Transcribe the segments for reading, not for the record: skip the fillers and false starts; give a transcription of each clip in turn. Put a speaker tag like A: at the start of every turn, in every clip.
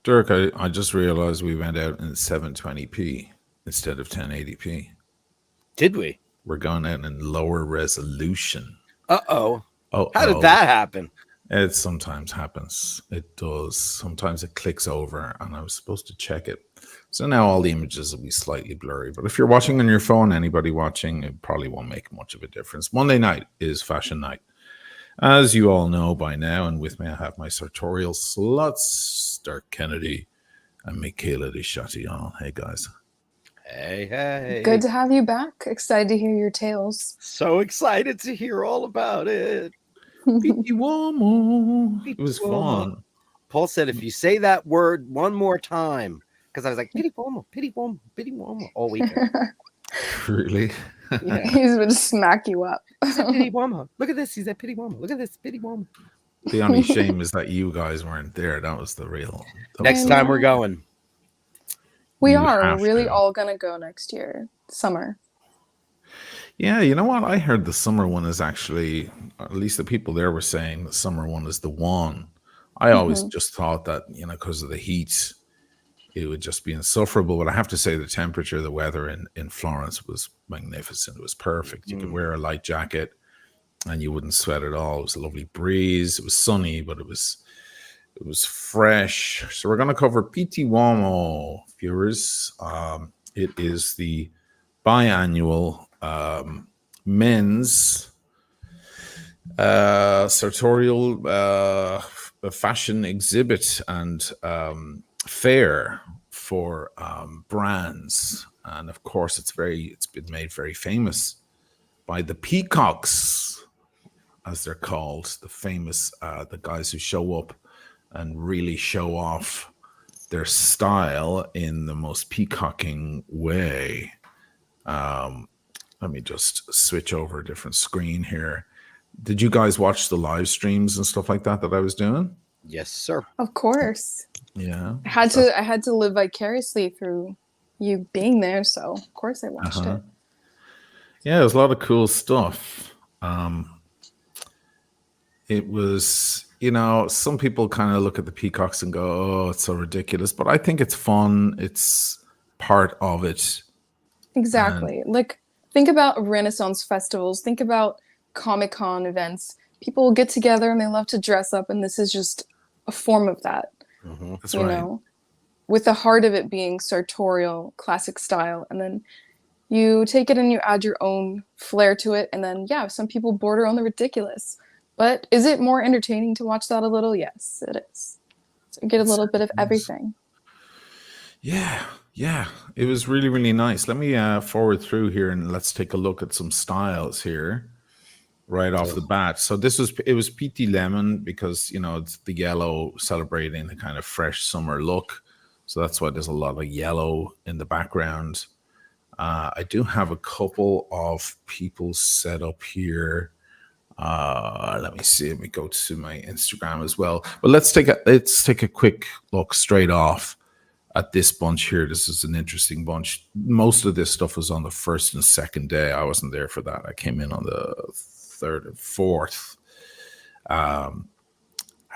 A: Dirk, I just realized we went out in 720p instead of 1080p.
B: Did we?
A: We're going out in lower resolution.
B: Uh-oh.
A: Oh,
B: How did that happen?
A: It sometimes happens. It does. Sometimes it clicks over, and I was supposed to check it. So now all the images will be slightly blurry. But if you're watching on your phone, anybody watching, it probably won't make much of a difference. Monday night is fashion night, as you all know by now. And with me, I have my sartorial sluts, Dirk Kennedy and Michaela de Chatillon. Hey, guys.
B: Hey.
C: Good to have you back. Excited to hear your tales.
B: So excited to hear all about it.
A: Pitti Uomo. It was fun.
B: Paul said, if you say that word one more time, because I was like, Pitti Uomo, Pitti Uomo, Pitti Uomo all weekend.
A: Really?
C: Yeah. He's going to smack you up.
B: Pitti Uomo. Look at this. He's at Pitti Uomo. Look at this. Pitti Uomo.
A: The only shame is that you guys weren't there. That was the real.
B: Next time we're going.
C: We are. We're really all going to go next year. Summer.
A: Yeah, you know what? I heard the summer one is actually, at least the people there were saying the summer one is the one. I always just thought that, because of the heat, it would just be insufferable. But I have to say the temperature, the weather in Florence was magnificent. It was perfect. You could wear a light jacket and you wouldn't sweat at all. It was a lovely breeze. It was sunny, but it was fresh. So we're going to cover Pitti Uomo, viewers. It is the biannual men's sartorial fashion exhibit and fair for brands, and of course it's been made very famous by the peacocks, as they're called, the famous the guys who show up and really show off their style in the most peacocking way. Let me just switch over a different screen here. Did you guys watch the live streams and stuff like that I was doing?
B: Yes, sir.
C: Of course.
A: Yeah.
C: I had to live vicariously through you being there, so of course I watched it.
A: Yeah, there's a lot of cool stuff. It was, some people kind of look at the peacocks and go, oh, it's so ridiculous. But I think it's fun. It's part of it.
C: Exactly. Think about Renaissance festivals. Think about Comic-Con events. People get together and they love to dress up, and this is just a form of that.
A: That's right.
C: With the heart of it being sartorial, classic style, and then you take it and you add your own flair to it, and then some people border on the ridiculous. But is it more entertaining to watch that a little? Yes, it is. So you get a little bit of everything.
A: Yeah, it was really, really nice. Let me forward through here and let's take a look at some styles here right off the bat. So it was Pitti Lemon because, it's the yellow celebrating the kind of fresh summer look. So that's why there's a lot of yellow in the background. I do have a couple of people set up here. Let me see. Let me go to my Instagram as well. But let's take a quick look straight off at this bunch here. This is an interesting bunch. Most of this stuff was on the first and second day. I wasn't there for that. I came in on the third and fourth. How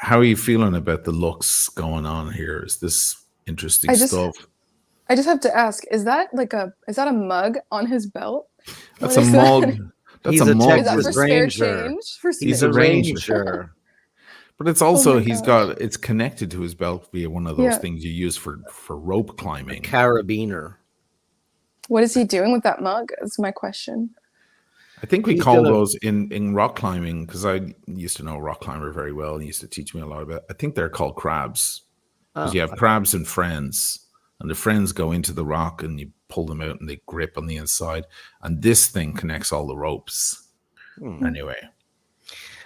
A: are you feeling about the looks going on here? Is this interesting stuff?
C: I just have to ask, is that a mug on his belt?
A: That's a mug. That's a mug.
C: Is that for spare change?
A: He's a ranger. But it's also it's connected to his belt via one of those things you use for rope climbing.
B: A carabiner.
C: What is he doing with that mug? That's my question.
A: I think we call those in rock climbing, because I used to know a rock climber very well and he used to teach me a lot about it. I think they're called crabs. Because you have crabs and friends, and the friends go into the rock and you pull them out and they grip on the inside. And this thing connects all the ropes. Anyway.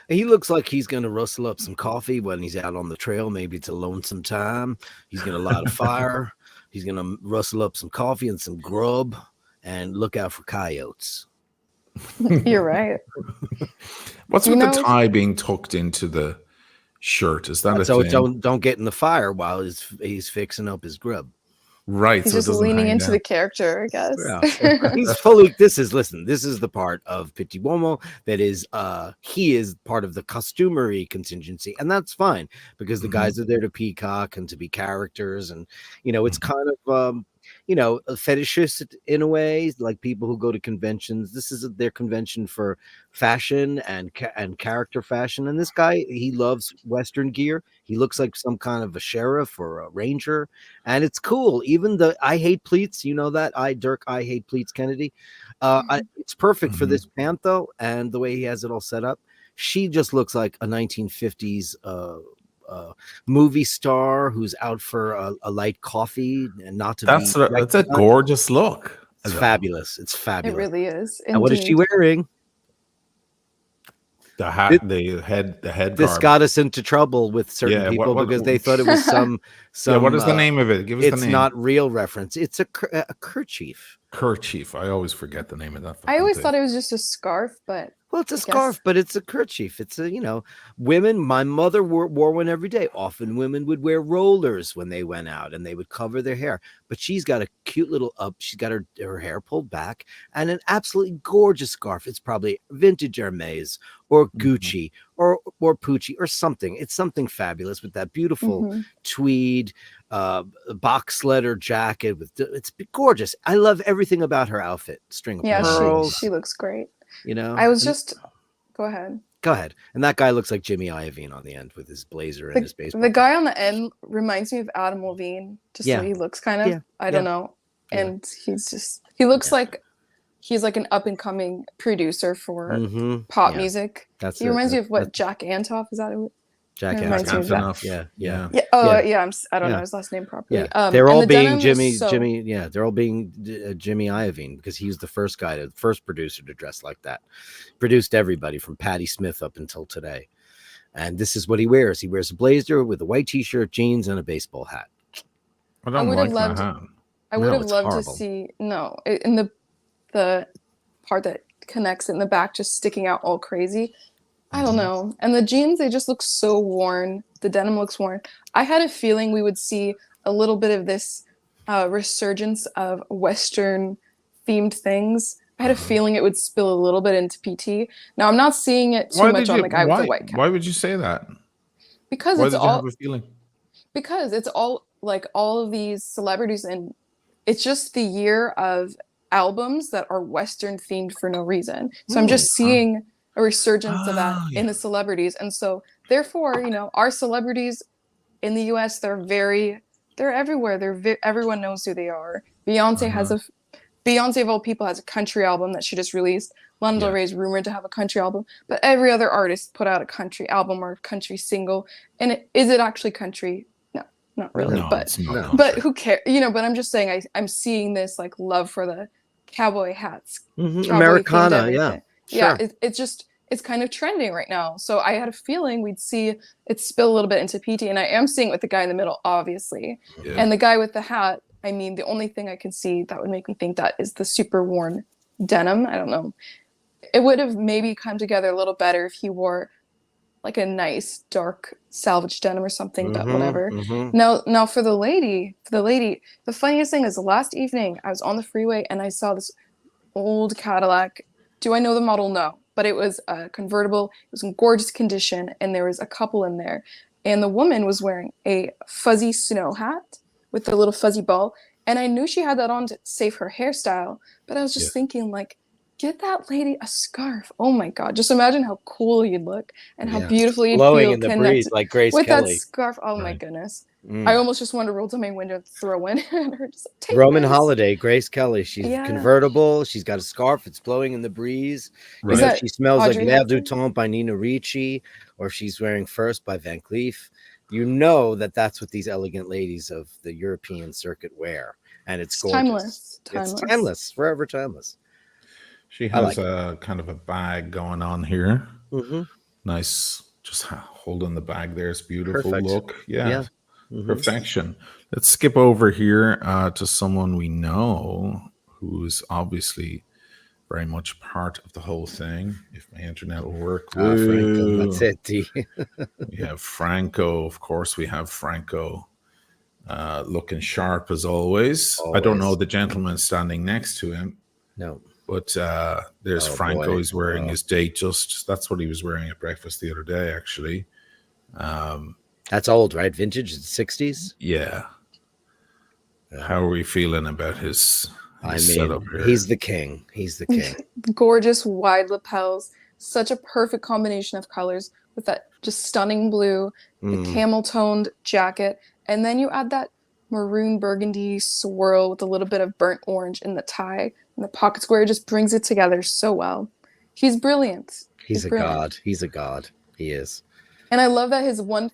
B: He looks like he's going to rustle up some coffee when he's out on the trail. Maybe it's a lonesome time. He's going to light a fire. He's going to rustle up some coffee and some grub and look out for coyotes.
C: You're right.
A: What's with the tie being tucked into the shirt? Is that
B: so it don't get in the fire while he's fixing up his grub?
A: Right.
C: He's
A: So it
C: just
A: doesn't
C: leaning
A: hang
C: into
A: down.
C: the character, I guess.
B: Yeah. He's fully. This is the part of Pitti Uomo that is. He is part of the costumery contingency, and that's fine because the guys are there to peacock and to be characters, and it's kind of a fetishist in a way, like people who go to conventions. This is their convention for fashion and character fashion. And this guy, he loves Western gear. He looks like some kind of a sheriff or a ranger, and it's cool. Even the I hate pleats, that Dirk I hate pleats Kennedy. It's perfect for this pantho, and the way he has it all set up. She just looks like a 1950s movie star who's out for a light coffee and not to
A: That's
B: be.
A: that's a gorgeous look.
B: It's fabulous. It's
C: It
B: fabulous.
C: really is.
B: And what is she
C: indeed.
B: wearing?
A: The hat, the head
B: This
A: garb.
B: got us into trouble with certain people because they thought it was some.
A: Yeah, what is the name of it? Give us the name.
B: It's not real reference. It's a kerchief.
A: Kerchief. I always forget the name of that.
C: I always thought it was just a scarf, but
B: Well, it's a scarf, but it's a kerchief. It's a, women, my mother wore one every day. Often women would wear rollers when they went out and they would cover their hair. But she's got a cute little she's got her hair pulled back and an absolutely gorgeous scarf. It's probably vintage Hermes or Gucci or Pucci or something. It's something fabulous with that beautiful tweed box leather jacket. It's gorgeous. I love everything about her outfit. String of pearls.
C: she looks great.
B: I
C: was just go ahead.
B: Go ahead. And that guy looks like Jimmy Iovine on the end with his blazer and his baseball.
C: The guy on the end reminds me of Adam Levine. Just the way he looks kind of. I don't know. And he looks like he's like an up and coming producer for pop music. He reminds me of what Jack Antonoff, is that it?
B: Jack
A: Antonoff.
B: Yeah.
C: I don't know his last name properly.
B: Yeah. They're all being Jimmy. They're all being Jimmy Iovine because he was the first producer to dress like that. Produced everybody from Patti Smith up until today. And this is what he wears. He wears a blazer with a white t-shirt, jeans, and a baseball hat.
A: I would have loved
C: to see in the part that connects in the back just sticking out all crazy. I don't know. And the jeans, they just look so worn. The denim looks worn. I had a feeling we would see a little bit of this resurgence of Western themed things. I had a feeling it would spill a little bit into PT. Now, I'm not seeing it too much on the guy with the white cap.
A: Why would you say that?
C: Because
A: you have a feeling?
C: Because it's all like all of these celebrities, and it's just the year of albums that are Western themed for no reason. So I'm just seeing a resurgence of that in the celebrities. And so therefore, our celebrities in the US, they're everywhere. Everyone knows who they are. Beyonce of all people has a country album that she just released. Lana Del Rey is rumored to have a country album, but every other artist put out a country album or a country single. And is it actually country? No, not really.
A: No,
C: but who cares? But I'm just saying I'm seeing this like love for the cowboy hats.
B: Americana, yeah.
C: Sure. It's kind of trending right now. So I had a feeling we'd see it spill a little bit into PT, and I am seeing it with the guy in the middle, obviously. Yeah. And the guy with the hat, I mean, the only thing I can see that would make me think that is the super worn denim. I don't know. It would have maybe come together a little better if he wore like a nice dark salvage denim or something, but whatever. Now for the lady, the funniest thing is last evening I was on the freeway and I saw this old Cadillac. Do I know the model? No. But it was a convertible. It was in gorgeous condition, and there was a couple in there. And the woman was wearing a fuzzy snow hat with the little fuzzy ball. And I knew she had that on to save her hairstyle. But I was just thinking, like, get that lady a scarf. Oh, my God. Just imagine how cool you'd look and how beautifully you'd
B: blowing
C: feel
B: in the breeze like Grace
C: with
B: Kelly.
C: that scarf. Oh, my goodness. I almost just wanted to roll down my window and throw in and her just take
B: Roman
C: this.
B: Holiday, Grace Kelly. She's convertible. She's got a scarf. It's blowing in the breeze.
A: Right.
B: She smells
C: Audrey
B: like L'air du Temps by Nina Ricci, or she's wearing First by Van Cleef. You know that's what these elegant ladies of the European circuit wear, and it's gorgeous.
C: Timeless.
B: It's timeless, forever timeless.
A: She has a kind of a bag going on here. Nice, just holding the bag there. It's beautiful.
B: Perfect.
A: Look. Yeah. Perfection. Let's skip over here to someone we know who's obviously very much part of the whole thing. If my internet will work.
B: Franco, that's it.
A: We have Franco. Of course, we have Franco. looking sharp as always. I don't know the gentleman standing next to him.
B: No.
A: But there's Franco.
B: Boy.
A: He's wearing his date just. That's what he was wearing at breakfast the other day, actually.
B: That's old, right? Vintage, 60s?
A: Yeah. How are we feeling about his setup here?
B: He's the king. He's the king.
C: Gorgeous wide lapels. Such a perfect combination of colors with that just stunning blue, the camel-toned jacket. And then you add that maroon burgundy swirl with a little bit of burnt orange in the tie. And the pocket square just brings it together so well. He's brilliant.
B: He's a god. He's a god. He is.
C: And I love that his one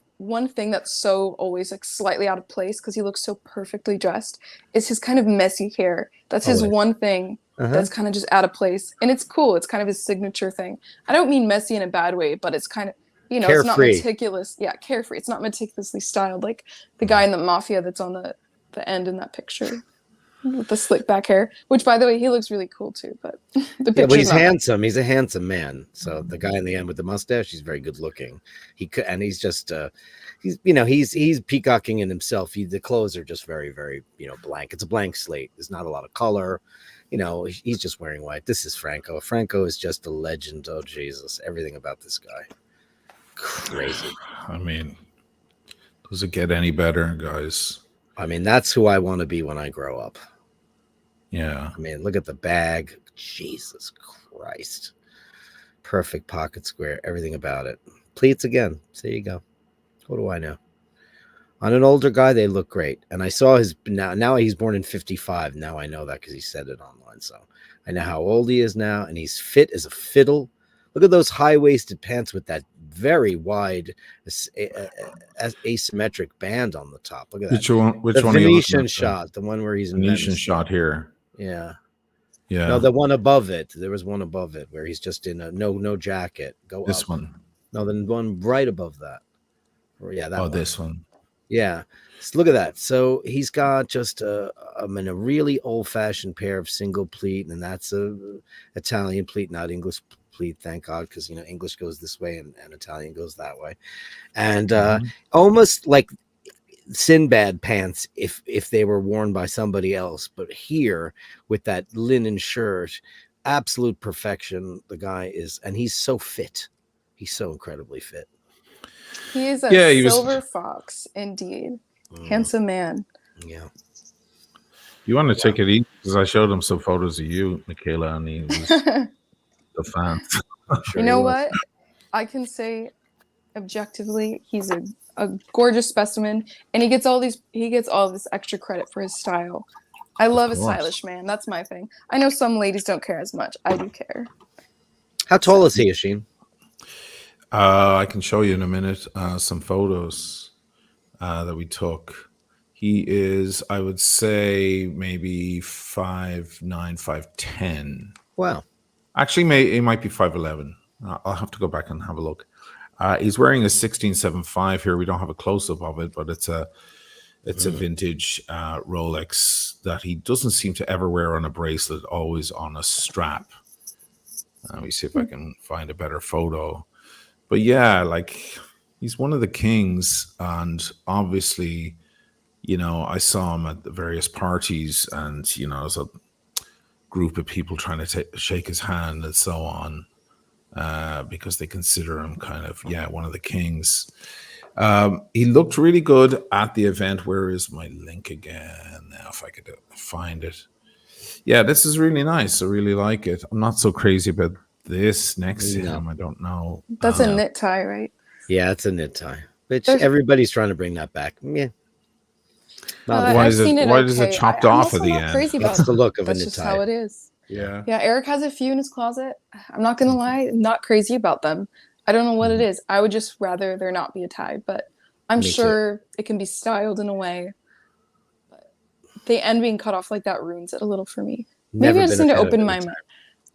C: thing that's so always like slightly out of place because he looks so perfectly dressed is his kind of messy hair. That's his one thing that's kind of just out of place. And it's cool. It's kind of his signature thing. I don't mean messy in a bad way, but it's kind of, you know, it's not meticulous. Yeah, carefree. It's not meticulously styled like the guy in the Mafia that's on the end in that picture. With the slick back hair, which by the way, he looks really cool too. But the picture,
B: he's handsome. He's a handsome man. So the guy in the end with the mustache, he's very good looking. He's just, he's peacocking in himself. The clothes are just very, very, blank. It's a blank slate. There's not a lot of color. He's just wearing white. This is Franco. Franco is just a legend. Oh Jesus! Everything about this guy, crazy.
A: I mean, does it get any better, guys?
B: I mean, that's who I want to be when I grow up.
A: Yeah.
B: I mean, look at the bag. Jesus Christ. Perfect pocket square. Everything about it. Pleats again. So there you go. What do I know? On an older guy, they look great. And I saw his now he's born in 55. Now I know that because he said it online. So I know how old he is now. And he's fit as a fiddle. Look at those high-waisted pants with that very wide asymmetric band on the top. Look at that.
A: Which one?
B: Venetian shot. The one where he's in
A: Venetian shot here.
B: Yeah.
A: Yeah.
B: No, the one above it. There was one above it where he's just in a no jacket. Go
A: this
B: up.
A: One.
B: No, the one right above that. Yeah, that one.
A: This one.
B: Yeah. So look at that. So he's got just a really old-fashioned pair of single pleat, and that's a Italian pleat, not English pleat, thank God, because English goes this way and Italian goes that way. And almost like Sinbad pants if they were worn by somebody else, but here with that linen shirt, absolute perfection. The guy is, and he's so fit. He's so incredibly fit.
C: He is a silver fox indeed. Handsome man.
B: Yeah.
A: You want to take it easy because I showed him some photos of you, Michaela, and he was the fan.
C: Sure, you know what? I can say objectively, he's a gorgeous specimen, and he gets all this extra credit for his style. I love a stylish man. That's my thing. I know some ladies don't care as much. I do care.
B: How tall is he, Oisin?
A: I can show you in a minute some photos that we took. He is, I would say, maybe 5'9", 5'10".
B: Wow.
A: Actually, he might be 5'11". I'll have to go back and have a look. He's wearing a 1675 here. We don't have a close-up of it, but it's a vintage Rolex that he doesn't seem to ever wear on a bracelet, always on a strap. Let me see if I can find a better photo. But yeah, like he's one of the kings, and obviously, I saw him at the various parties, and there's a group of people trying to shake his hand and so on, because they consider him kind of one of the kings. He looked really good at the event. Where is my link again? Now, if I could find it. Yeah, this is really nice. I really like it. I'm not so crazy about this next to him. I don't know.
C: That's a knit tie, right?
B: Yeah, it's a knit tie. Which everybody's trying to bring that back. Yeah.
A: Why is it chopped off at the end?
B: That's the look of a knit tie.
C: That's just how it is.
A: Yeah.
C: Yeah, Eric has a few in his closet. I'm not going to lie, I'm not crazy about them. I don't know what it is. I would just rather there not be a tie, but I'm sure it can be styled in a way. But the end being cut off like that ruins it a little for me. Maybe I just need to open my mind.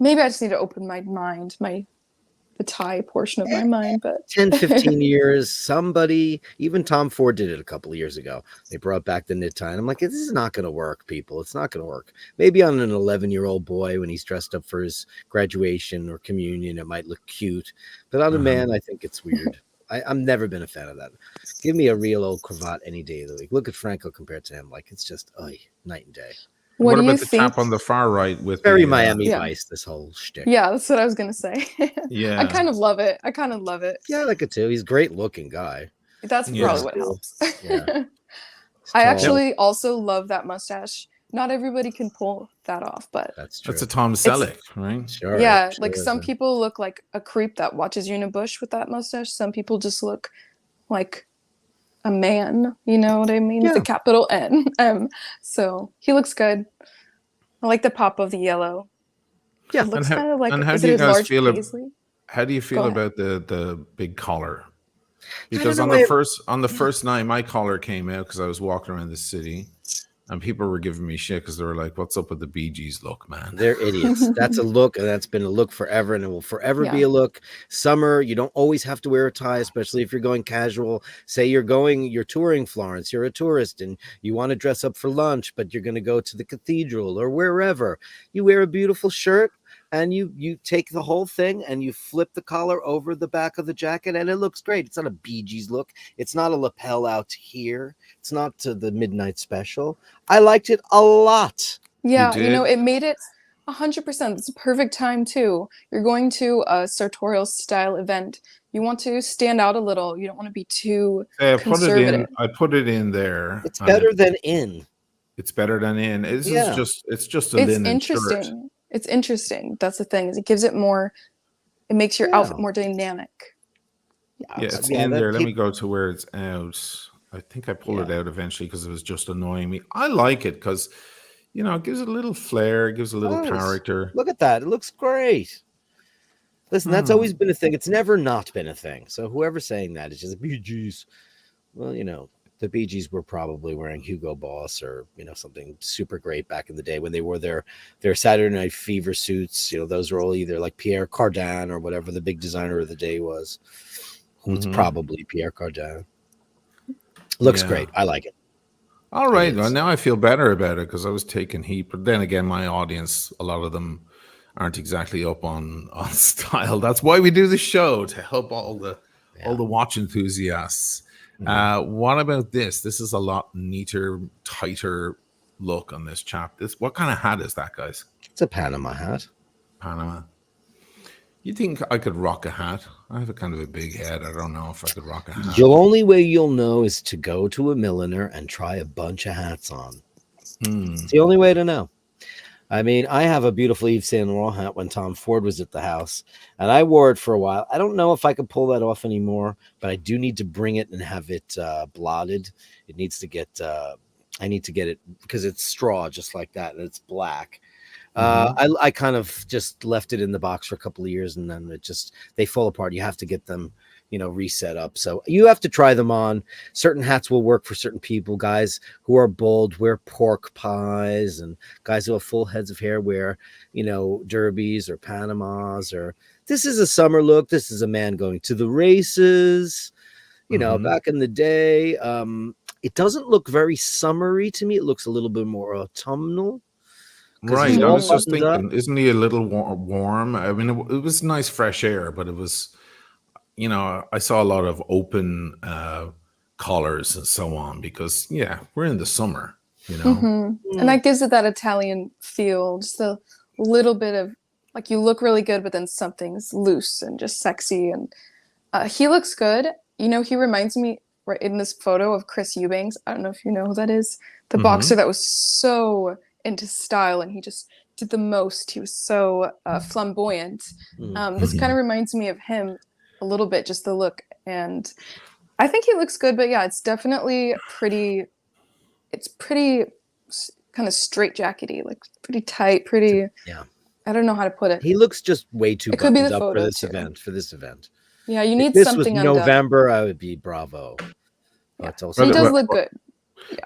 C: Maybe I just need to open my mind, the tie portion of my mind. But
B: 10, 15 years, somebody, even Tom Ford did it a couple of years ago. They brought back the knit tie. And I'm like, this is not going to work, people. It's not going to work. Maybe on an 11-year-old boy when he's dressed up for his graduation or communion, it might look cute. But on a man, I think it's weird. I'm never been a fan of that. Give me a real old cravat any day of the week. Look at Franco compared to him. Like, it's just night and day.
C: What
A: What
C: do you
A: about the
C: think?
A: chap on the far right with
B: Very
A: the
B: Miami
C: Yeah.
B: Vice, this whole shtick.
C: Yeah, that's what I was gonna say.
A: yeah.
C: I kind of love it. I kind of love it.
B: Yeah, I like it too. He's a great looking guy.
C: That's
A: Yeah.
C: probably what
B: Cool.
C: helps.
B: Yeah. He's
C: I
B: tall.
C: actually also love that mustache. Not everybody can pull that off, but
B: That's true.
A: That's a Tom Selleck, right?
B: Sure.
C: yeah,
B: sure
C: like
B: is
C: some
B: a-
C: people look like a creep that watches you in a bush with that mustache. Some people just look like a man, you know what I mean? With
B: Yeah.
C: a capital N. So he looks good. I like the pop of the yellow.
B: Yeah.
C: It looks
A: how-
C: kind of like,
A: and how
C: is
A: do
C: it
A: you
C: a
A: guys
C: large
A: feel ab-
C: paisley?
A: How do you feel
C: ahead.
A: about the big collar?
B: don't
A: Because
B: know
A: on
B: why
A: the first night, my collar came out because I was walking around the city, and people were giving me shit because they were like, "What's up with the Bee Gees look, man?"
B: They're idiots. That's a look, and that's been a look forever, and it will forever be
C: Yeah.
B: a look. Summer, you don't always have to wear a tie, especially if you're going casual. Say you're touring Florence, you're a tourist, and you want to dress up for lunch, but you're going to go to the cathedral or wherever. You wear a beautiful shirt, and you take the whole thing and you flip the collar over the back of the jacket, and it looks great. It's not a Bee Gees look. It's not a lapel out here. It's not to the midnight special. I liked it a lot.
C: Yeah,
A: did?
C: it made it 100%. It's a perfect time too. You're going to a sartorial style event. You want to stand out a little. You don't want to be too
A: I put it in.
C: conservative.
A: I put it in there.
B: It's
A: and
B: better than in.
A: It's better than in. It's
B: Yeah.
A: just a
C: It's
A: linen
C: interesting.
A: shirt.
C: It's interesting. That's the thing. Is it gives it more. It makes your
B: Yeah.
C: outfit more dynamic.
A: Yeah, it's
B: Yeah,
A: in
B: that
A: there. Let
B: peop-
A: me go to where it's out. I think I pulled it
B: Yeah.
A: out eventually because it was just annoying me. I like it because, it gives it a little flair, it gives a little
B: Does.
A: character.
B: Look at that. It looks great. Listen, that's always been a thing. It's never not been a thing. So whoever's saying that is just Bee Gees. Well, the Bee Gees were probably wearing Hugo Boss or, something super great back in the day when they wore their Saturday Night Fever suits. Those were all either like Pierre Cardin or whatever the big designer of the day was. It's probably Pierre Cardin. Looks
A: Yeah.
B: great. I like it.
A: All right.
B: is.
A: Well, now I feel better about it because I was taking heat. But then again, my audience, a lot of them aren't exactly up on style. That's why we do the show, to help all the watch enthusiasts. What about this? This is a lot neater, tighter look on this chap. What kind of hat is that, guys?
B: It's a Panama hat.
A: Panama. You think I could rock a hat? I have a kind of a big head. I don't know if I could rock a hat.
B: The only way you'll know is to go to a milliner and try a bunch of hats on. It's the only way to know. I mean, I have a beautiful Yves Saint Laurent hat when Tom Ford was at the house, and I wore it for a while. I don't know if I could pull that off anymore, but I do need to bring it and have it blotted. It needs to get, I need to get it because it's straw just like that, and it's black. I kind of just left it in the box for a couple of years, and then they fall apart. You have to get them, reset up. So you have to try them on. Certain hats will work for certain people. Guys who are bald wear pork pies, and guys who have full heads of hair wear, derbies or Panamas. Or this is a summer look. This is a man going to the races. Back in the day, it doesn't look very summery to me. It looks a little bit more autumnal.
A: Right. I was just
B: buttoned
A: thinking, isn't he a little warm? I mean, it was nice fresh air, but it was, I saw a lot of open collars and so on because, we're in the summer,
C: And that gives it that Italian feel, just a little bit of like you look really good, but then something's loose and just sexy. And he looks good. He reminds me right in this photo of Chris Eubanks. I don't know if you know who that is. The boxer that was so into style and he just did the most. He was so flamboyant. This kind of reminds me of him a little bit, just the look. And I think he looks good, but yeah, it's definitely pretty kind of straight jackety, like pretty tight, pretty.
B: Yeah.
C: I don't know how to put it.
B: He looks just way too
C: It could be
B: buttoned
C: the
B: up
C: photo
B: for this
C: too.
B: event. For this event.
C: Yeah, you
B: If
C: need
B: this
C: something
B: was
C: undone.
B: November, I would be bravo.
C: Yeah.
B: It's also
C: He does look good.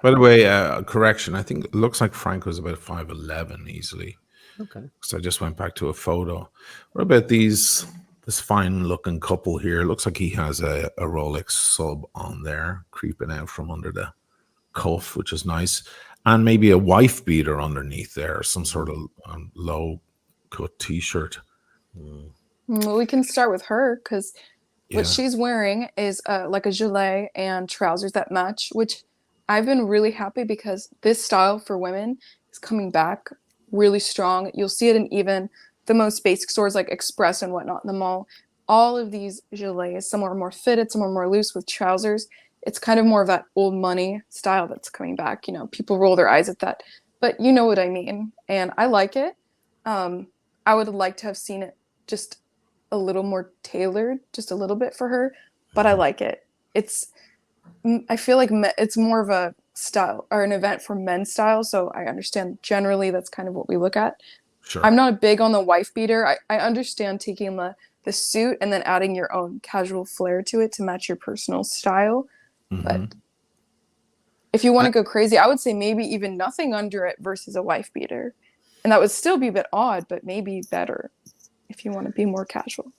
A: By the way, correction. I think it looks like Franco's about 5'11" easily.
B: okay.
A: So I just went back to a photo. What about this fine looking couple here? Looks like he has a Rolex sub on there, creeping out from under the cuff, which is nice. And maybe a wife beater underneath there, some sort of low cut t-shirt.
C: Well, we can start with her because What
A: Yeah.
C: she's wearing is like a gilet and trousers that match, which I've been really happy because this style for women is coming back really strong. You'll see it in even the most basic stores like Express and whatnot in the mall. All of these gilets, some are more fitted, some are more loose with trousers. It's kind of more of that old money style that's coming back. You know, people roll their eyes at that, but you know what I mean. And I like it. Um, I would like to have seen it just a little more tailored, just a little bit for her, but I like it. It's I feel like it's more of a style or an event for men's style, so I understand generally that's kind of what we look at.
A: Sure.
C: I'm not big on the wife beater. I understand taking the suit and then adding your own casual flair to it to match your personal style.
A: Mhm.
C: But if you want to go crazy, I would say maybe even nothing under it versus a wife beater. And that would still be a bit odd, but maybe better if you want to be more casual.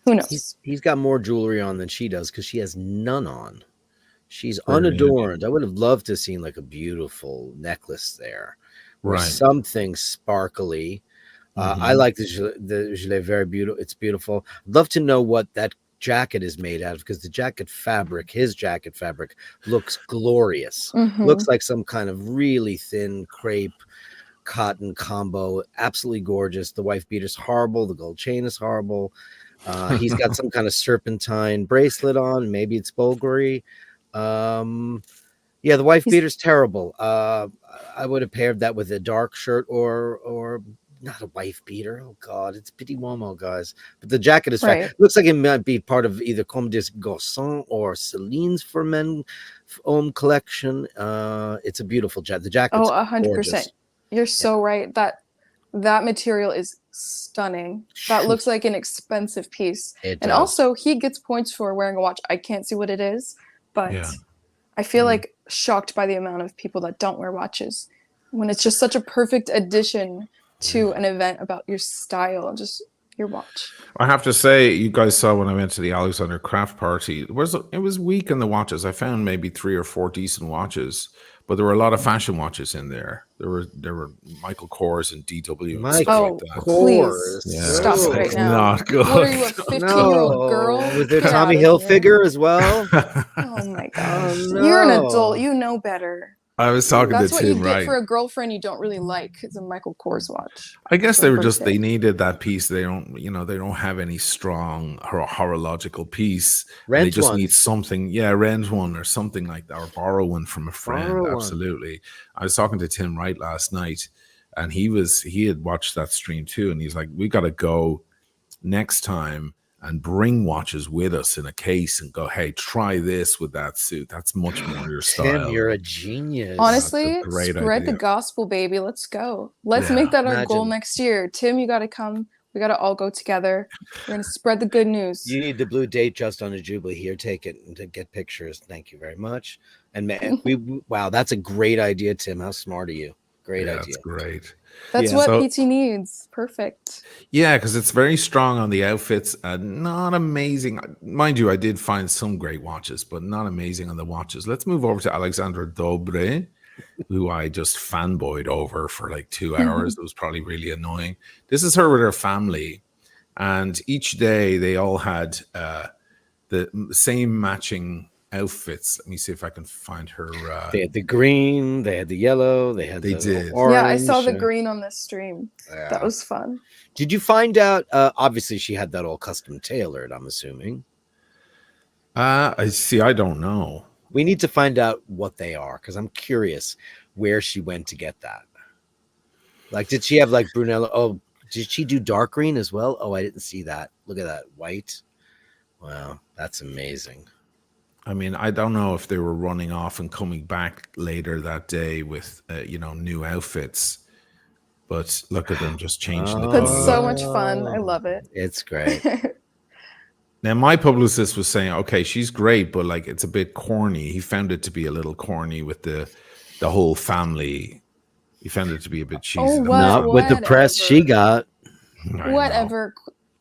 C: Who knows?
B: He's got more jewelry on than she does because she has none on. She's
A: Very
B: unadorned. I would have loved to have seen like a beautiful necklace there or
A: Right.
B: something sparkly. I
A: Mhm.
B: like the gilet, very beautiful. It's beautiful. I'd love to know what that jacket is made out of because the jacket fabric, his jacket fabric, looks glorious.
C: Mm-hmm.
B: Looks like some kind of really thin crepe cotton combo. Absolutely gorgeous. The wife beater's horrible. The gold chain is horrible. He's got some kind of serpentine bracelet on. Maybe it's Bulgari. Yeah, the wife beater's terrible. I would have paired that with a dark shirt or not a wife beater. Oh God, it's Pitti Uomo, guys. But the jacket is
C: Right.
B: looks like it might be part of either Comme des Garçons or Celine's for men home collection. It's a beautiful jacket. The jacket's
C: Oh, 100%.
B: gorgeous.
C: You're so right. That material is stunning. That looks like an expensive piece.
B: It
C: And
B: does.
C: also, he gets points for wearing a watch. I can't see what it is, but
A: Yeah.
C: I feel like shocked by the amount of people that don't wear watches when it's just such a perfect addition to an event about your style, just your watch.
A: I have to say, you guys saw when I went to the Alexandra craft party. It was weak in the watches. I found maybe 3 or 4 decent watches, but there were a lot of fashion watches in there. There were Michael Kors and DW and stuff
C: Oh,
A: like that.
C: please
A: Yeah,
C: stop it right
A: it's
C: now.
A: not good.
C: What are you, a 15-year-old girl?
B: Was there
C: Get
B: Tommy
C: out of here.
B: Hilfiger as well?
C: Oh my gosh.
B: no.
C: You're an adult. You know better.
A: I was talking
C: That's
A: to
C: what you
A: Tim,
C: get
A: right?
C: for a girlfriend you don't really like. It's a Michael Kors watch.
A: I guess
C: for
A: they
C: a
A: were just
C: birthday.
A: they needed that piece. They don't have any strong horological piece. And they
B: Rent
A: just
B: one.
A: need something, rent one or something like that, or borrow one from a friend.
B: Borrow one.
A: Absolutely. I was talking to Tim Wright last night, and he had watched that stream too, and he's like, "We got to go next time and bring watches with us in a case and go, hey, try this with that suit. That's much more your style."
B: Tim, you're a genius.
C: Honestly,
A: That's a great
C: spread the
A: idea.
C: gospel, baby. Let's go. Let's
A: Yeah.
C: make that our goal
B: Imagine.
C: next year. Tim, you got to come. We got to all go together. We're going to spread the good news.
B: You need the blue date just on a Jubilee. Here, take it and to get pictures. Thank you very much. And man, wow, that's a great idea, Tim. How smart are you? Great
A: Yeah,
B: idea.
A: that's great.
C: That's
B: Yeah.
C: what
A: So-
C: PT needs. Perfect.
A: Yeah, because it's very strong on the outfits and not amazing. Mind you, I did find some great watches, but not amazing on the watches. Let's move over to Alexandra Dobre, who I just fanboyed over for like 2 hours. It was probably really annoying. This is her with her family. And each day they all had the same matching outfits. Let me see if I can find her.
B: They had the green, they had the yellow, they had
A: They
B: the
A: did.
B: orange.
C: Yeah, I saw the green on this stream.
B: Yeah.
C: That was fun.
B: Did you find out? Obviously, she had that all custom tailored, I'm assuming.
A: I see. I don't know.
B: We need to find out what they are because I'm curious where she went to get that. Like, did she have like Brunello? Oh, did she do dark green as well? Oh, I didn't see that. Look at that white. Wow, that's amazing.
A: I mean, I don't know if they were running off and coming back later that day with, new outfits. But look at them just changing the
C: That's
A: color.
C: so much fun. I love it.
B: It's great.
A: Now, my publicist was saying, okay, she's great, but like it's a bit corny. He found it to be a little corny with the whole family. He found it to be a bit cheesy.
C: Oh,
A: The
C: what?
A: whole
B: Not with the press she got.
A: family. I know.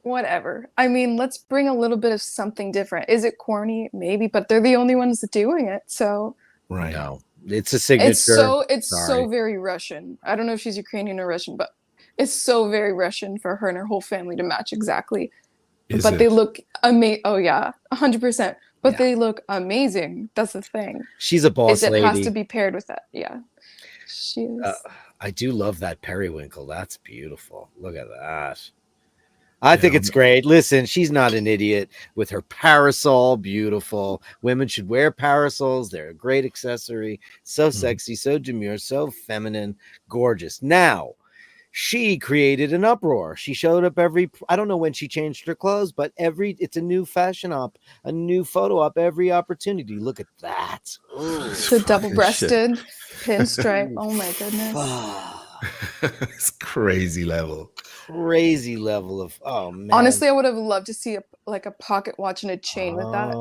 C: Whatever. I mean, let's bring a little bit of something different. Is it corny? Maybe, but they're the only ones doing it. So
A: Right.
B: No, it's a signature.
C: it's
B: Sorry.
C: so very Russian. I don't know if she's Ukrainian or Russian, but it's so very Russian for her and her whole family to match exactly.
A: Is
C: but
A: it?
C: they look amazing. Oh yeah, 100%. But
B: Yeah.
C: they look amazing. That's the thing.
B: She's a boss
C: Is it has to
B: lady.
C: be paired with that? Yeah, she is.
B: I do love that periwinkle. That's beautiful. Look at that. I
A: Yeah,
B: think it's great. Listen, she's not an idiot with her parasol. Beautiful. Women should wear parasols. They're a great accessory. So sexy, so demure, so feminine, gorgeous. Now, she created an uproar. She showed up I don't know when she changed her clothes, but it's a new fashion op, a new photo op every opportunity. Look at that. Ooh.
C: The double-breasted pinstripe. Oh my goodness.
A: It's crazy level.
B: Crazy level of, oh man.
C: Honestly, I would have loved to see a pocket watch and a chain with that.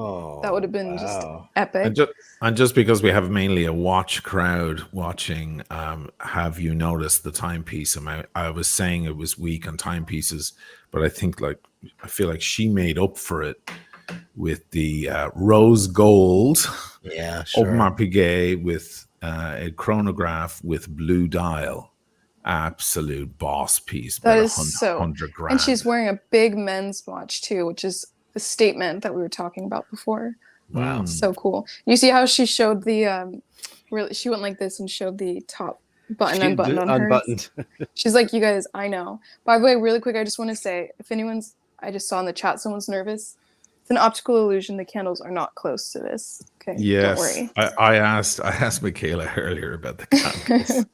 C: That would have been just epic.
A: And just because we have mainly a watch crowd watching, have you noticed the timepiece? I was saying it was weak on timepieces, but I feel like she made up for it with the rose gold
B: Yeah, sure.
A: Audemars Piguet with a chronograph with blue dial. Absolute boss piece.
C: That
A: about
C: is
A: 100 grand.
C: And she's wearing a big men's watch too, which is the statement that we were talking about before.
B: Wow.
C: So cool. You see how she showed the she went like this and showed the top button unbuttoned on
B: unbuttoned.
C: hers. She's like, you guys, I know. By the way, really quick, I just want to say, if I just saw in the chat someone's nervous. It's an optical illusion. The candles are not close to this. Okay,
A: yes,
C: don't worry.
A: I asked Michaela earlier about the candles. The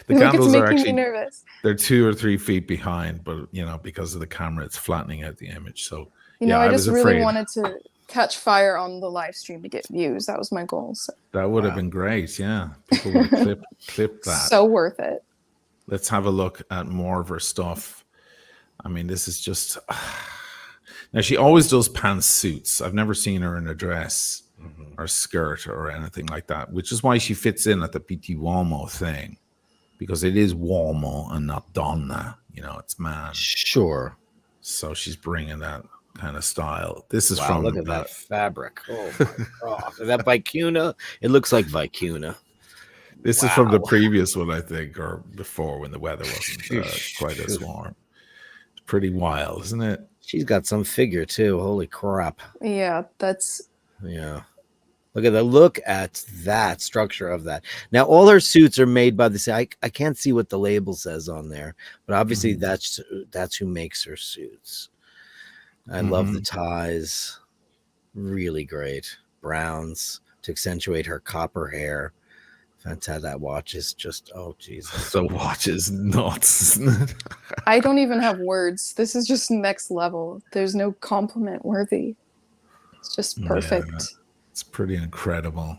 C: Look,
A: candles
C: it's
A: are
C: making
A: actually
C: me nervous.
A: they're 2 or 3 feet behind, but because of the camera, it's flattening out the image. So
C: I just
A: was
C: really
A: afraid.
C: wanted to catch fire on the live stream to get views. That was my goal. So.
A: That would have been great. Yeah, people would have clipped that.
C: So worth it.
A: Let's have a look at more of her stuff. I mean, this is just. Now, she always does pantsuits. I've never seen her in a dress or skirt or anything like that, which is why she fits in at the Pitti Uomo thing, because it is Uomo and not donna. It's man.
B: Sure.
A: So she's bringing that kind of style. This is
B: look at that fabric. Oh, my God. Is that Vicuna? It looks like Vicuna.
A: This is from the previous one, I think, or before when the weather wasn't quite as warm. It's pretty wild, isn't it?
B: She's got some figure too. Holy crap.
C: Yeah, that's.
B: Yeah. Look at that structure of that. Now, all her suits are made by I can't see what the label says on there, but obviously that's who makes her suits. I love the ties. Really great. Browns to accentuate her copper hair. Fantastic. That watch is just, oh, Jesus.
A: The watch is nuts, isn't it?
C: I don't even have words. This is just next level. There's no compliment worthy. It's just perfect.
A: Yeah, it's pretty incredible.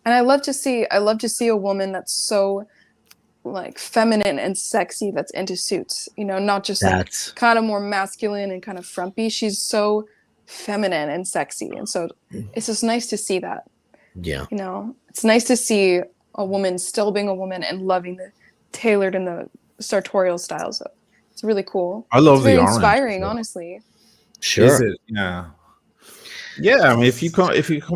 C: And I love to see a woman that's so feminine and sexy that's into suits. Not just kind of more masculine and kind of frumpy. She's so feminine and sexy. And so it's just nice to see that.
B: Yeah.
C: It's nice to see a woman still being a woman and loving the tailored and the sartorial style. So it's really cool.
A: I love
C: it's very
A: the orange.
C: inspiring, honestly.
B: Sure.
A: Is it? Yeah. Yeah. I mean, if you come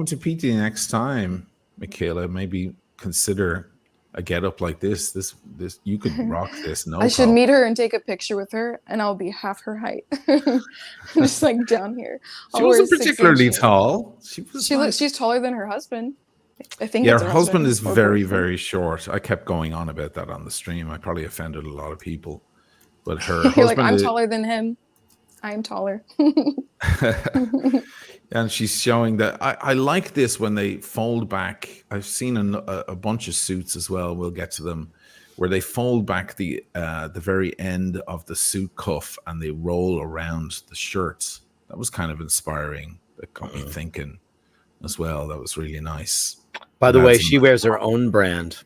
A: to Pitti next time, Michaela, maybe consider a get up like this. This you could rock this. No,
C: I should meet her and take a picture with her, and I'll be half her height, just down here.
A: She wasn't particularly tall.
C: She's taller than her husband. I think.
A: Yeah, her husband is very, very short. I kept going on about that on the stream. I probably offended a lot of people, but her husband.
C: I'm taller than him. I'm taller.
A: And she's showing that I like this when they fold back. I've seen a bunch of suits as well. We'll get to them, where they fold back the very end of the suit cuff and they roll around the shirts. That was kind of inspiring. That got me thinking as well. That was really nice.
B: By the way, she wears her own brand.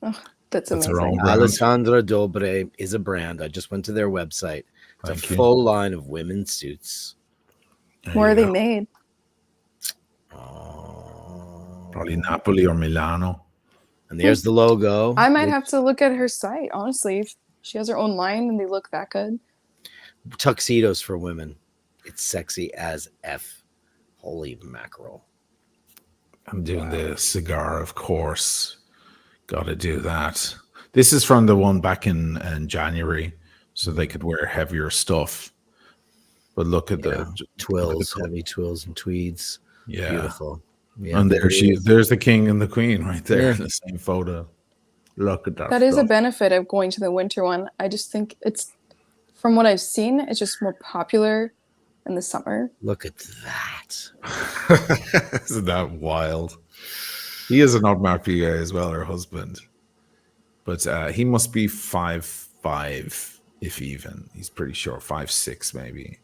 C: Oh, that's amazing.
A: Her own brand.
B: Alexandra Dobre is a brand. I just went to their website. It's a full line of women's suits.
C: Where are they made?
A: Probably Napoli or Milano.
B: And there's the logo.
C: I might have to look at her site, honestly. If she has her own line and they look that good.
B: Tuxedos for women. It's sexy as F. Holy mackerel.
A: I'm doing the cigar, of course. Got to do that. This is from the one back in January, so they could wear heavier stuff. But look at
B: Yeah.
A: the
B: Twills, heavy twills and tweeds.
A: yeah.
B: Beautiful. Yeah,
A: And
B: there he is.
A: there's the king and the queen right there
B: Yeah.
A: in the same photo. Look at that.
C: That is a
A: stuff.
C: benefit of going to the winter one. I just think it's, from what I've seen, it's just more popular in the summer.
B: Look at that.
A: Isn't that wild? He is an odd PA as well, her husband. But he must be 5'5", if even. He's pretty short, 5'6" maybe.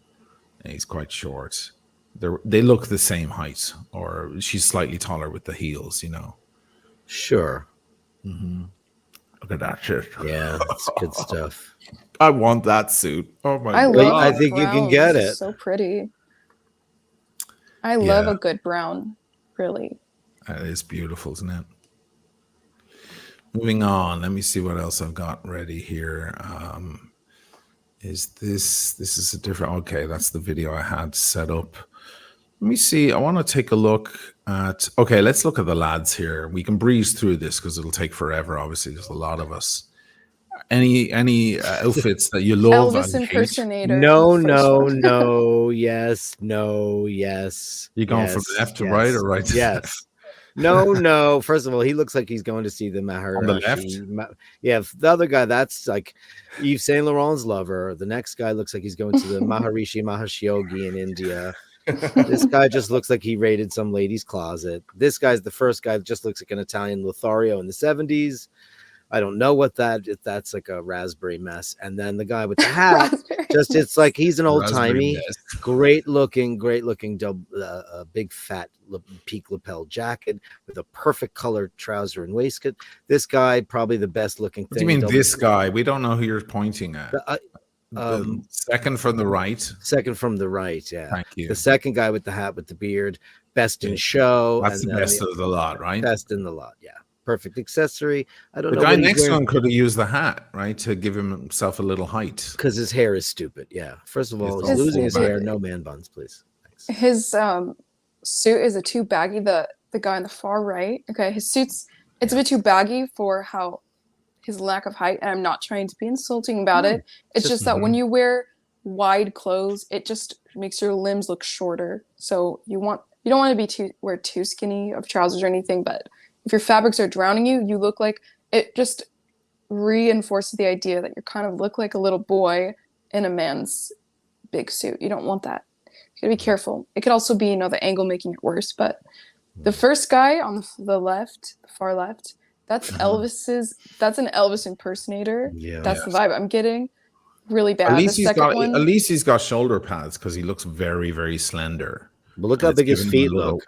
A: And he's quite short. They look the same height, or she's slightly taller with the heels, you know.
B: Sure.
A: Look at that shit.
B: Yeah, it's good stuff.
A: I want that suit. Oh my
C: I
A: god.
C: love
B: I
C: the
B: think you can
C: browns.
B: get
C: It's
B: it.
C: so pretty. I love
A: Yeah.
C: a good brown, really.
A: That is beautiful, isn't it? Moving on. Let me see what else I've got ready here. Is this is a different, okay, that's the video I had set up. Let me see. I want to take a look at, okay, let's look at the lads here. We can breeze through this because it'll take forever. Obviously, there's a lot of us. Any outfits that you love
C: Elvis
A: and hate?
C: impersonator.
B: No,
C: first
B: no,
C: one.
B: no, yes, no, yes.
A: You going from
B: yes,
A: left to
B: yes,
A: right or right to
B: yes.
A: left?
B: No, no. First of all, he looks like he's going to see the Maharishi.
A: On the left?
B: Yeah, the other guy, that's like Yves Saint Laurent's lover. The next guy looks like he's going to the Maharishi Mahashyogi in India. This guy just looks like he raided some lady's closet. This guy's the first guy that just looks like an Italian Lothario in the 70s. I don't know what if that's like a raspberry mess. And then the guy with the hat, just it's like he's an old timey, great looking, big fat peak lapel jacket with a perfect colored trouser and waistcoat. This guy, probably the best looking thing.
A: What do you mean this guy? We don't know who you're pointing at. The second from the right.
B: Second from the right, yeah.
A: Thank you.
B: The second guy with the hat with the beard, best in show.
A: That's the best of the lot, right?
B: Best in the lot, yeah. Perfect accessory. I don't know.
A: The guy next one could have used the hat, right, to give himself a little height.
B: Because his hair is stupid. Yeah. First of all, he's losing his hair. No man buns, please. Thanks.
C: His suit is too baggy. The guy on the far right. Okay, his suit's it's a bit too baggy for how his lack of height. And I'm not trying to be insulting about it. It's just that when you wear wide clothes, it just makes your limbs look shorter. So you don't want to be wear too skinny of trousers or anything, but if your fabrics are drowning you, you look like it just reinforces the idea that you kind of look like a little boy in a man's big suit. You don't want that. You gotta be careful. It could also be, the angle making it worse. But the first guy on the left, the far left, that's Elvis's. That's an Elvis impersonator.
B: Yeah.
C: That's the vibe I'm getting. Really bad.
A: At least
C: The
A: he's got shoulder pads because he looks very, very slender.
B: But look how big his feet look.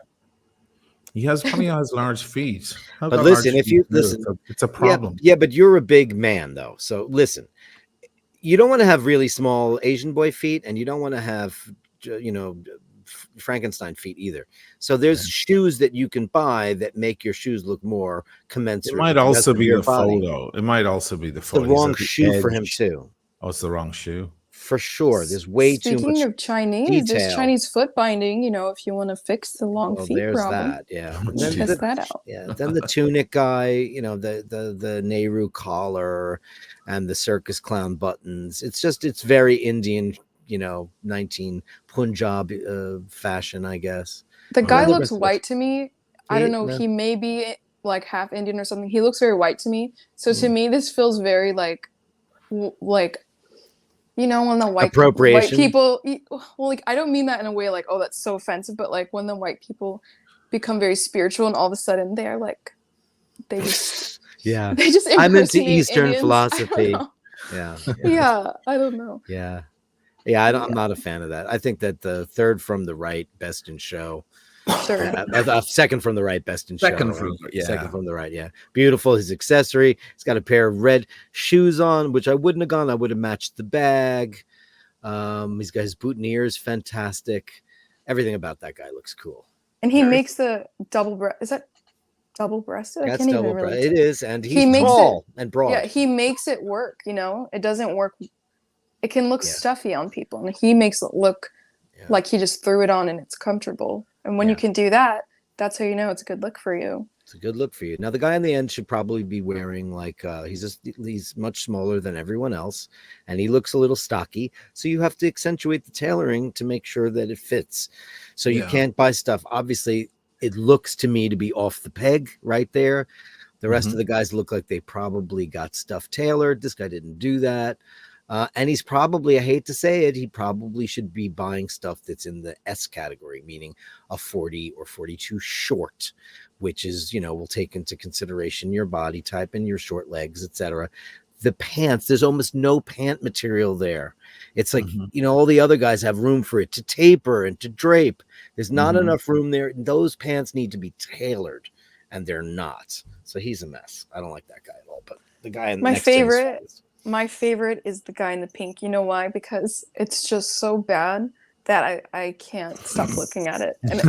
A: He probably has large feet.
B: But listen, if you listen,
A: it's a problem.
B: Yeah, but you're a big man though. So listen, you don't want to have really small Asian boy feet, and you don't want to have, Frankenstein feet either. So there's shoes that you can buy that make your shoes look more commensurate.
A: It might also be the photo. It might also be the photo.
B: The wrong shoe for him too.
A: Oh, it's the wrong shoe.
B: For sure. There's way too much.
C: Speaking of Chinese, there's Chinese foot binding, if you want to fix the long feet
B: there's
C: problem.
B: that, yeah.
C: Test that out.
B: Yeah. Then the tunic guy, the Nehru collar and the circus clown buttons. It's very Indian, 19 Punjab fashion, I guess.
C: The guy looks white to me. I don't know.
B: No.
C: He may be like half Indian or something. He looks very white to me. So to me, this feels very like when the white people, I don't mean that in a way like, oh, that's so offensive, but like when the white people become very spiritual and all of a sudden they are like, they just
B: I'm into Eastern
C: Indians.
B: philosophy. Yeah.
C: I don't know.
B: Yeah. I'm not a fan of that. I think that the third from the right, best in show.
C: Sure.
B: Second from the right, best in show.
A: Second
B: from the right, yeah. Beautiful. His accessory. He's got a pair of red shoes on, which I wouldn't have gone. I would have matched the bag. He's got his boutonnieres, fantastic. Everything about that guy looks cool.
C: And he makes the double breast. Is that double-breasted?
B: That's double breasted. It is, and he's tall and broad.
C: Yeah, he makes it work. It doesn't work. It can look stuffy on people, and he makes it look like he just threw it on and it's comfortable. And when you can do that, that's how you know it's a good look for you.
B: It's a good look for you. Now, the guy on the end should probably be wearing like he's much smaller than everyone else, and he looks a little stocky. So you have to accentuate the tailoring to make sure that it fits. So you can't buy stuff. Obviously, it looks to me to be off the peg right there. The rest of the guys look like they probably got stuff tailored. This guy didn't do that. And he's probably, I hate to say it, he probably should be buying stuff that's in the S category, meaning a 40 or 42 short, which is, will take into consideration your body type and your short legs, etc. The pants, there's almost no pant material there. It's like, all the other guys have room for it to taper and to drape. There's not enough room there. Those pants need to be tailored, and they're not. So he's a mess. I don't like that guy at all. But the guy in the
C: My favorite is the guy in the pink. You know why? Because it's just so bad that I can't stop looking at it. And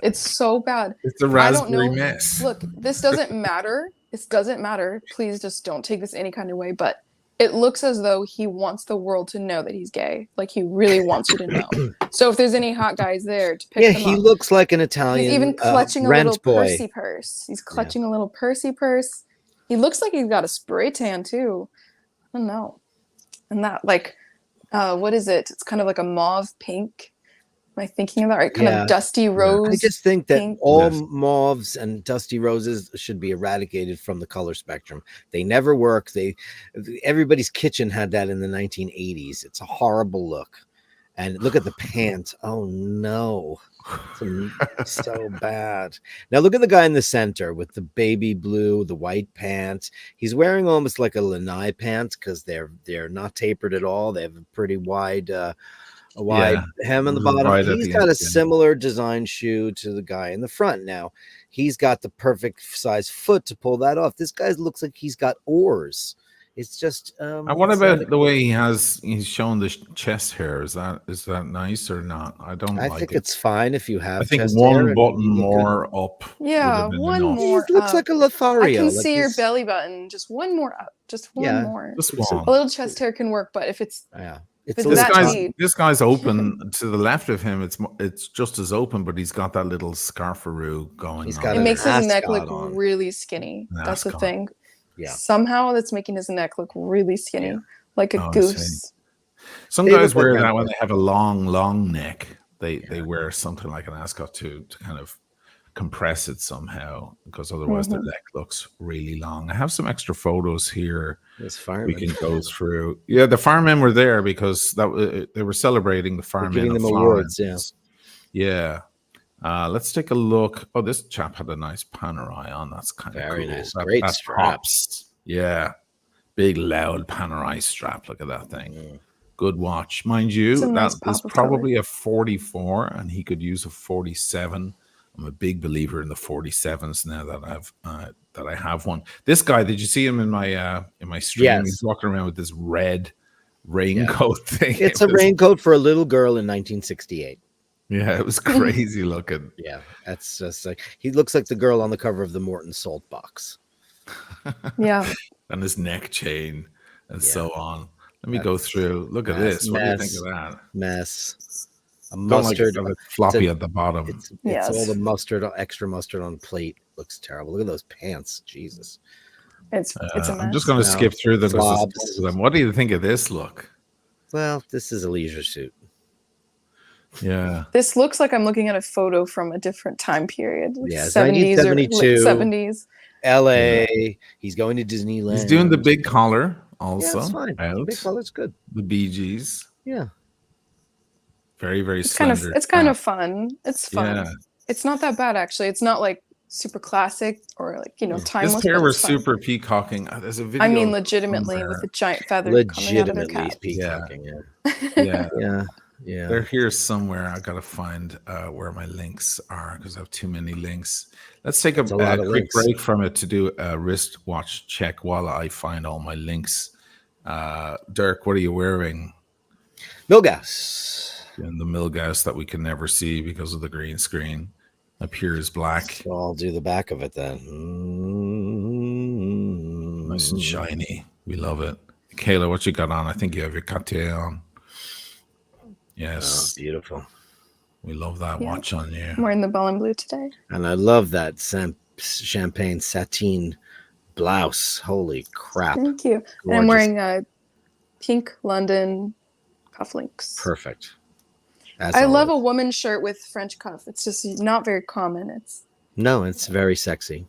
C: it's so bad.
A: It's a raspberry mess.
C: Look, this doesn't matter. This doesn't matter. Please just don't take this any kind of way. But it looks as though he wants the world to know that he's gay. Like he really wants you to know. So if there's any hot guys there to pick them up.
B: He looks like an Italian.
C: He's even clutching a little
B: boy.
C: Percy purse. He's clutching a little Percy purse. He looks like he's got a spray tan too. I don't know. And that, like, what is it? It's kind of like a mauve pink. Am I thinking of that right? Kind of dusty rose.
B: I just think that
C: pink.
B: all mauves and dusty roses should be eradicated from the color spectrum. They never work. Everybody's kitchen had that in the 1980s. It's a horrible look. And look at the pants. Oh no. It's so bad. Now look at the guy in the center with the baby blue, the white pants. He's wearing almost like a lanai pants because they're not tapered at all. They have a pretty wide hem on the bottom. He's got a similar design shoe to the guy in the front. Now he's got the perfect size foot to pull that off. This guy looks like he's got oars. It's just
A: and what about the way he's shown the chest hair? Is that nice or not? I think
B: it's fine if you have.
A: I think one button more up.
C: Yeah, one more.
B: It looks like a Lothario.
C: I can see your belly button. Just one more up. Just one more.
A: Just one.
C: A little chest hair can work, but if it's
A: this guy's open to the left of him. It's just as open, but he's got that little scarfaroo going on.
C: It makes his neck look really skinny. That's the thing.
B: Yeah.
C: Somehow that's making his neck look really skinny, like a goose.
A: Some guys wear that when they have a long neck. They wear something like an ascot to kind of compress it somehow, because otherwise their neck looks really long. I have some extra photos here we can go through. Yeah, the firemen were there because they were celebrating the firemen.
B: Giving them awards,
A: yeah. Let's take a look. Oh, this chap had a nice Panerai on. That's kind of
B: very
A: cool.
B: nice. Great straps.
A: Yeah. Big, loud Panerai strap. Look at that thing. Good watch. Mind you, that is probably a 44, and he could use a 47. I'm a big believer in the 47s now that I have one. This guy, did you see him in my stream?
B: Yes.
A: He's walking around with this red raincoat thing.
B: It's a raincoat for a little girl in 1968.
A: Yeah, it was crazy looking.
B: Yeah, that's just like he looks like the girl on the cover of the Morton Salt Box.
C: Yeah,
A: and his neck chain and so on. Let me go through. Look at this. What do you think of that?
B: Mess. A
A: mustard floppy at the bottom.
B: It's all the mustard, extra mustard on plate. Looks terrible. Look at those pants. Jesus.
C: It's a mess.
A: I'm just going to skip through them. What do you think of this look?
B: Well, this is a leisure suit.
A: Yeah.
C: This looks like I'm looking at a photo from a different time period. Like
B: 70s
C: 1972. 70s.
B: LA. He's going to Disneyland.
A: He's doing the big collar also.
B: Yeah, it's fine. The big collar's good.
A: The Bee Gees.
B: Yeah.
A: Very, very
C: slender. It's kind of fun. It's fun. Yeah. It's not that bad, actually. It's not like super classic or like, timeless.
A: This pair were super peacocking. There's a video.
C: I mean, legitimately with a giant feather coming out of their cap.
B: Peacocking,
A: yeah. They're here somewhere. I gotta find where my links are because I have too many links. Let's take a quick break from it to do a wristwatch check while I find all my links. Dirk, what are you wearing?
B: Milgauss.
A: And the Milgauss that we can never see because of the green screen appears black.
B: So I'll do the back of it then.
A: Nice and shiny. We love it. Kayla, what you got on? I think you have your Cartier on. Yes.
B: Oh, beautiful.
A: We love that watch on you.
C: I'm wearing the bell and blue today.
B: And I love that Saint champagne sateen blouse. Holy crap.
C: Thank you. And I'm wearing pink London cufflinks.
B: Perfect.
C: I love a woman's shirt with French cuff. It's just not very common.
B: It's very sexy.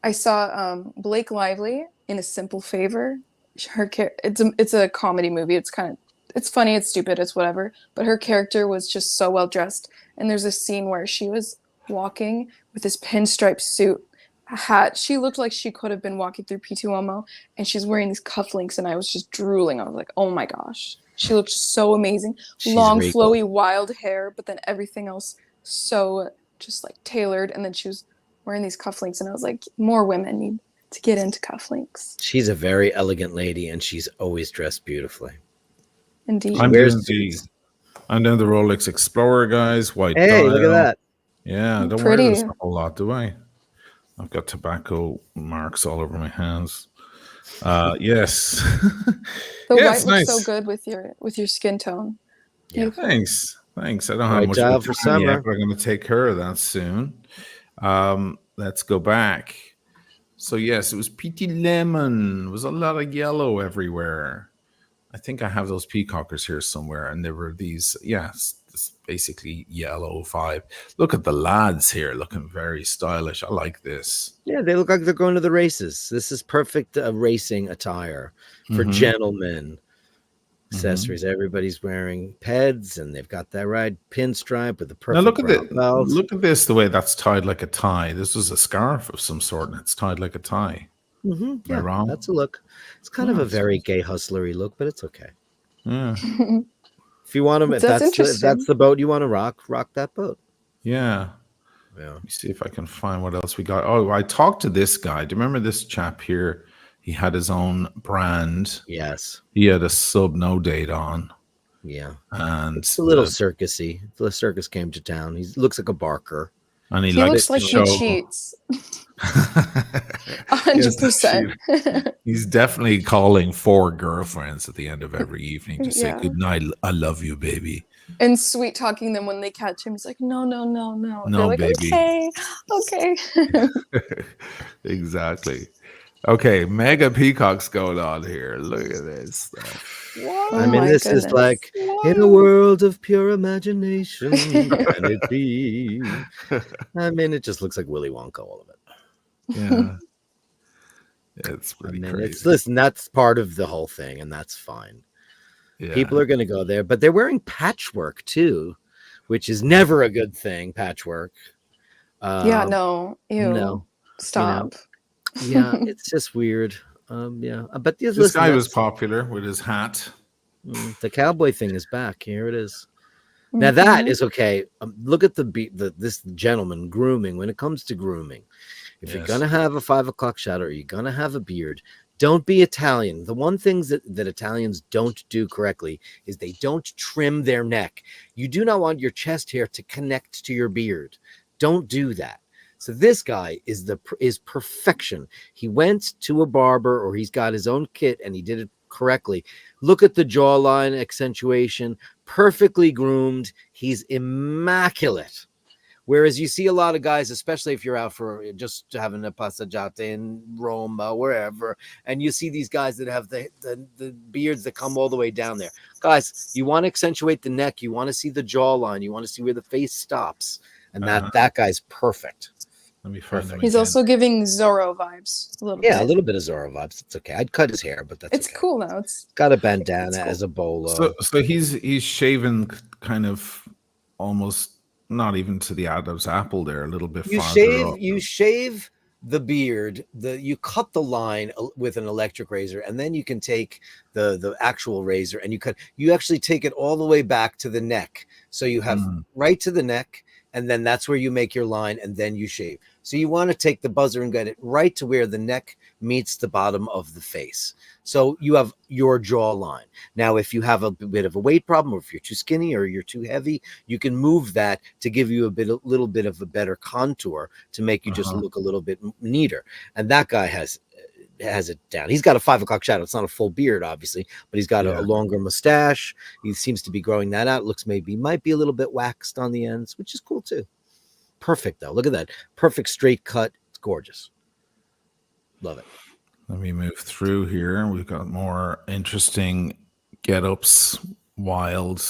C: I saw Blake Lively in A Simple Favor. It's a comedy movie. It's funny, it's stupid, it's whatever. But her character was just so well dressed. And there's a scene where she was walking with this pinstripe suit, a hat. She looked like she could have been walking through Pitti Uomo, and she's wearing these cufflinks, and I was just drooling. I was like, oh my gosh. She looked so amazing. Long, flowy, wild hair, but then everything else so just like tailored. And then she was wearing these cufflinks, and I was like, more women need to get into cufflinks.
B: She's a very elegant lady, and she's always dressed beautifully.
C: Indeed.
A: I'm doing the Rolex Explorer, guys. White dial.
B: Look at that.
A: Yeah, don't wear this a whole lot, do I? I've got tobacco marks all over my hands. Yes.
C: The white looks so good with your skin tone.
A: Yeah. Thanks. I don't have much for summer yet, but I'm going to take care of that soon. Let's go back. So yes, it was Pitti Lemon. It was a lot of yellow everywhere. I think I have those peacockers here somewhere, and there were these. Yes, this basically yellow vibe. Look at the lads here, looking very stylish. I like this.
B: Yeah, they look like they're going to the races. This is perfect racing attire for gentlemen. Accessories. Everybody's wearing peds, and they've got that right pinstripe with the perfect.
A: Now look at this. The way that's tied like a tie. This is a scarf of some sort, and it's tied like a tie.
B: Am I wrong? That's a look. It's kind of a very gay hustlery look, but it's okay.
A: Yeah.
B: If you want to, if that's the boat you want to rock that boat.
A: Yeah. Let me see if I can find what else we got. Oh, I talked to this guy. Do you remember this chap here? He had his own brand.
B: Yes.
A: He had a sub no date on.
B: Yeah.
A: And
B: it's a little circusy. The circus came to town. He looks like a barker.
A: And he
C: looks like he cheats. 100%.
A: He's definitely calling 4 girlfriends at the end of every evening to say good night. I love you, baby.
C: And sweet talking them when they catch him. He's like, no. They're like,
A: baby.
C: Okay.
A: Exactly. Okay, mega peacocks going on here. Look at this stuff.
B: I mean, this is like in a world of pure imagination. Can it be? I mean, it just looks like Willy Wonka, all of it.
A: Yeah. It's pretty crazy.
B: Listen, that's part of the whole thing, and that's fine. Yeah. People are going to go there, but they're wearing patchwork too, which is never a good thing. Patchwork.
C: No. Ew. No. Stop.
B: Yeah, it's just weird. But
A: this guy was popular with his hat.
B: The cowboy thing is back. Here it is. Now that is okay. Look at this gentleman grooming. When it comes to grooming, if you're gonna have a 5 o'clock shadow, or you're gonna have a beard, don't be Italian. The one thing that Italians don't do correctly is they don't trim their neck. You do not want your chest hair to connect to your beard. Don't do that. So this guy is perfection. He went to a barber, or he's got his own kit, and he did it correctly. Look at the jawline accentuation, perfectly groomed. He's immaculate. Whereas you see a lot of guys, especially if you're out for just having a passeggiata in Rome, wherever, and you see these guys that have the beards that come all the way down there. Guys, you want to accentuate the neck. You want to see the jawline. You want to see where the face stops. And that guy's perfect.
A: Let me find him.
C: He's also giving Zorro vibes a little bit.
B: Yeah, a little bit of Zorro vibes. It's okay. I'd cut his hair, but that's okay.
C: Cool now. It's
B: got a bandana as a bolo.
A: So he's shaven kind of almost not even to the Adam's apple there, a little bit farther up.
B: You shave the beard, you cut the line with an electric razor, and then you can take the actual razor and you actually take it all the way back to the neck. So you have right to the neck, and then that's where you make your line, and then you shave. So you want to take the buzzer and get it right to where the neck meets the bottom of the face. So you have your jawline. Now, if you have a bit of a weight problem, or if you're too skinny or you're too heavy, you can move that to give you a little bit of a better contour to make you just look a little bit neater. And that guy has it down. He's got a 5 o'clock shadow. It's not a full beard, obviously, but he's got a longer mustache. He seems to be growing that out. Looks might be a little bit waxed on the ends, which is cool too. Perfect though. Look at that. Perfect straight cut. It's gorgeous. Love it.
A: Let me move through here. We've got more interesting get-ups, wild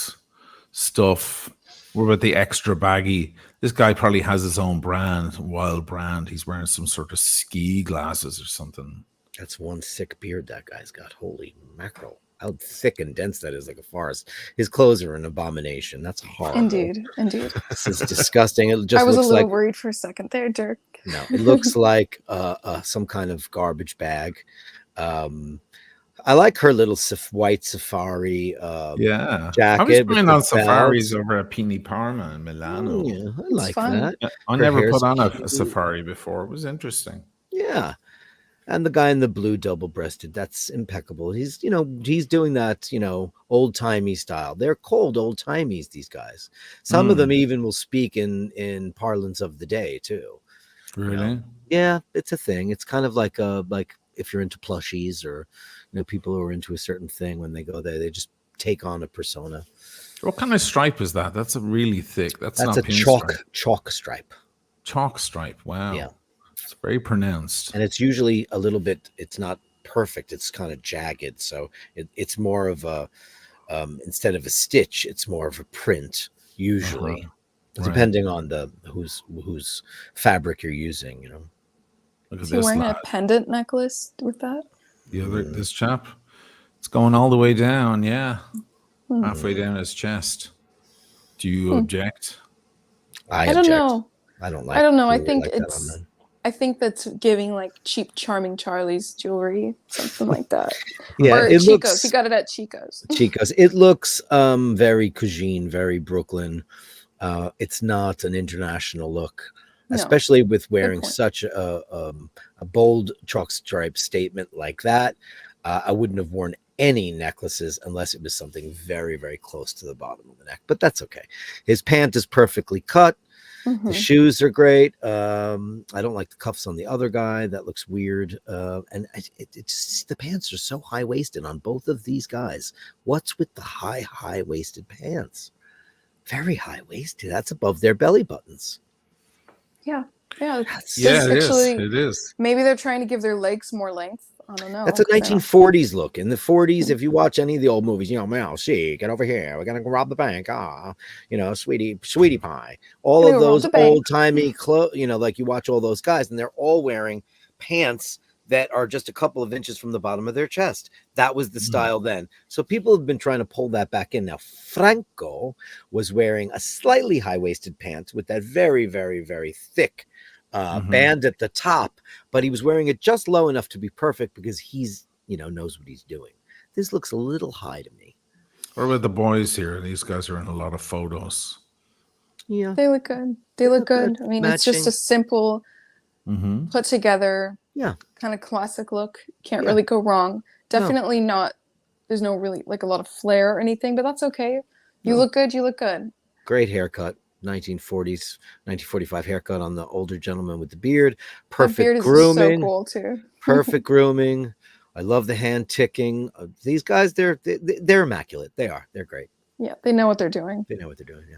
A: stuff. What about the extra baggy? This guy probably has his own brand, wild brand. He's wearing some sort of ski glasses or something.
B: That's one thick beard that guy's got. Holy mackerel. How thick and dense that is, like a forest. His clothes are an abomination. That's horrible.
C: Indeed.
B: This is disgusting. It just
C: I was a
B: looks
C: little
B: like
C: worried for a second there, Dirk.
B: no. It looks like some kind of garbage bag. I like her little white safari
A: Yeah.
B: jacket.
A: I was
B: with
A: going
B: the
A: on safaris
B: belt.
A: over at Pini Parma in Milano.
B: Yeah, I like
C: fun.
B: that.
A: I
B: Her
A: never
B: hair's
A: put on a
B: cute.
A: safari before. It was interesting.
B: Yeah. And the guy in the blue double-breasted, that's impeccable. He's, he's doing that, old-timey style. They're called old-timies, these guys. Some of them even will speak in parlance of the day, too.
A: Really?
B: Yeah, it's a thing. It's kind of like if you're into plushies or, people who are into a certain thing, when they go there, they just take on a persona.
A: What kind of stripe is that? That's a really thick. That's
B: a
A: not pinstripe.
B: chalk stripe.
A: Chalk stripe. Wow.
B: Yeah.
A: It's very pronounced.
B: And it's usually a little bit, it's not perfect. It's kind of jagged. So it's more of a, instead of a stitch, it's more of a print, usually, depending on whose fabric you're using,
A: Look at
C: Is he
A: this
C: wearing
A: lad.
C: a pendant necklace with that?
A: This chap. It's going all the way down, yeah. Halfway down his chest. Do you object?
C: I don't know.
B: I don't like.
C: I don't know. I
B: jewelry
C: think
B: like that on
C: it's.
B: men.
C: I think that's giving like cheap, charming Charlie's jewelry, something like that.
B: Yeah,
C: or
B: it
C: Chico's.
B: looks
C: He got it at Chico's.
B: Chico's. It looks very Cousine, very Brooklyn. It's not an international look,
C: No.
B: especially with wearing
C: point.
B: such a bold chalk stripe statement like that. I wouldn't have worn any necklaces unless it was something very, very close to the bottom of the neck. But that's okay. His pant is perfectly cut.
C: Mhm.
B: The shoes are great. I don't like the cuffs on the other guy. That looks weird. And it's the pants are so high waisted on both of these guys. What's with the high waisted pants? Very high waisted. That's above their belly buttons.
C: Yeah.
B: That's,
A: Yeah, it
C: actually,
A: is. It is.
C: Maybe they're trying to give their legs more length. I don't know.
B: That's a 1940s look. In the 40s, if you watch any of the old movies, Mel, she get over here. We're gonna rob the bank. Sweetie pie. All of those old timey clothes. Like you watch all those guys, and they're all wearing pants that are just a couple of inches from the bottom of their chest. That was the style then. So people have been trying to pull that back in. Now, Franco was wearing a slightly high-waisted pants with that very, very, very thick band at the top, but he was wearing it just low enough to be perfect because he's, knows what he's doing. This looks a little high to me.
A: What about the boys here? These guys are in a lot of photos.
B: Yeah.
C: They look good. They look good. I mean, it's just a simple, put together, kind of classic look. Can't really go wrong. Definitely not. There's no really like a lot of flair or anything, but that's okay. You look good. You look good.
B: Great haircut. 1940s, 1945 haircut on the older gentleman with the beard. Perfect
C: beard
B: grooming.
C: Is so cool too.
B: Perfect grooming. I love the hand ticking. These guys, they're immaculate. They are. They're great.
C: Yeah, they know what they're doing.
B: They know what they're doing. Yeah.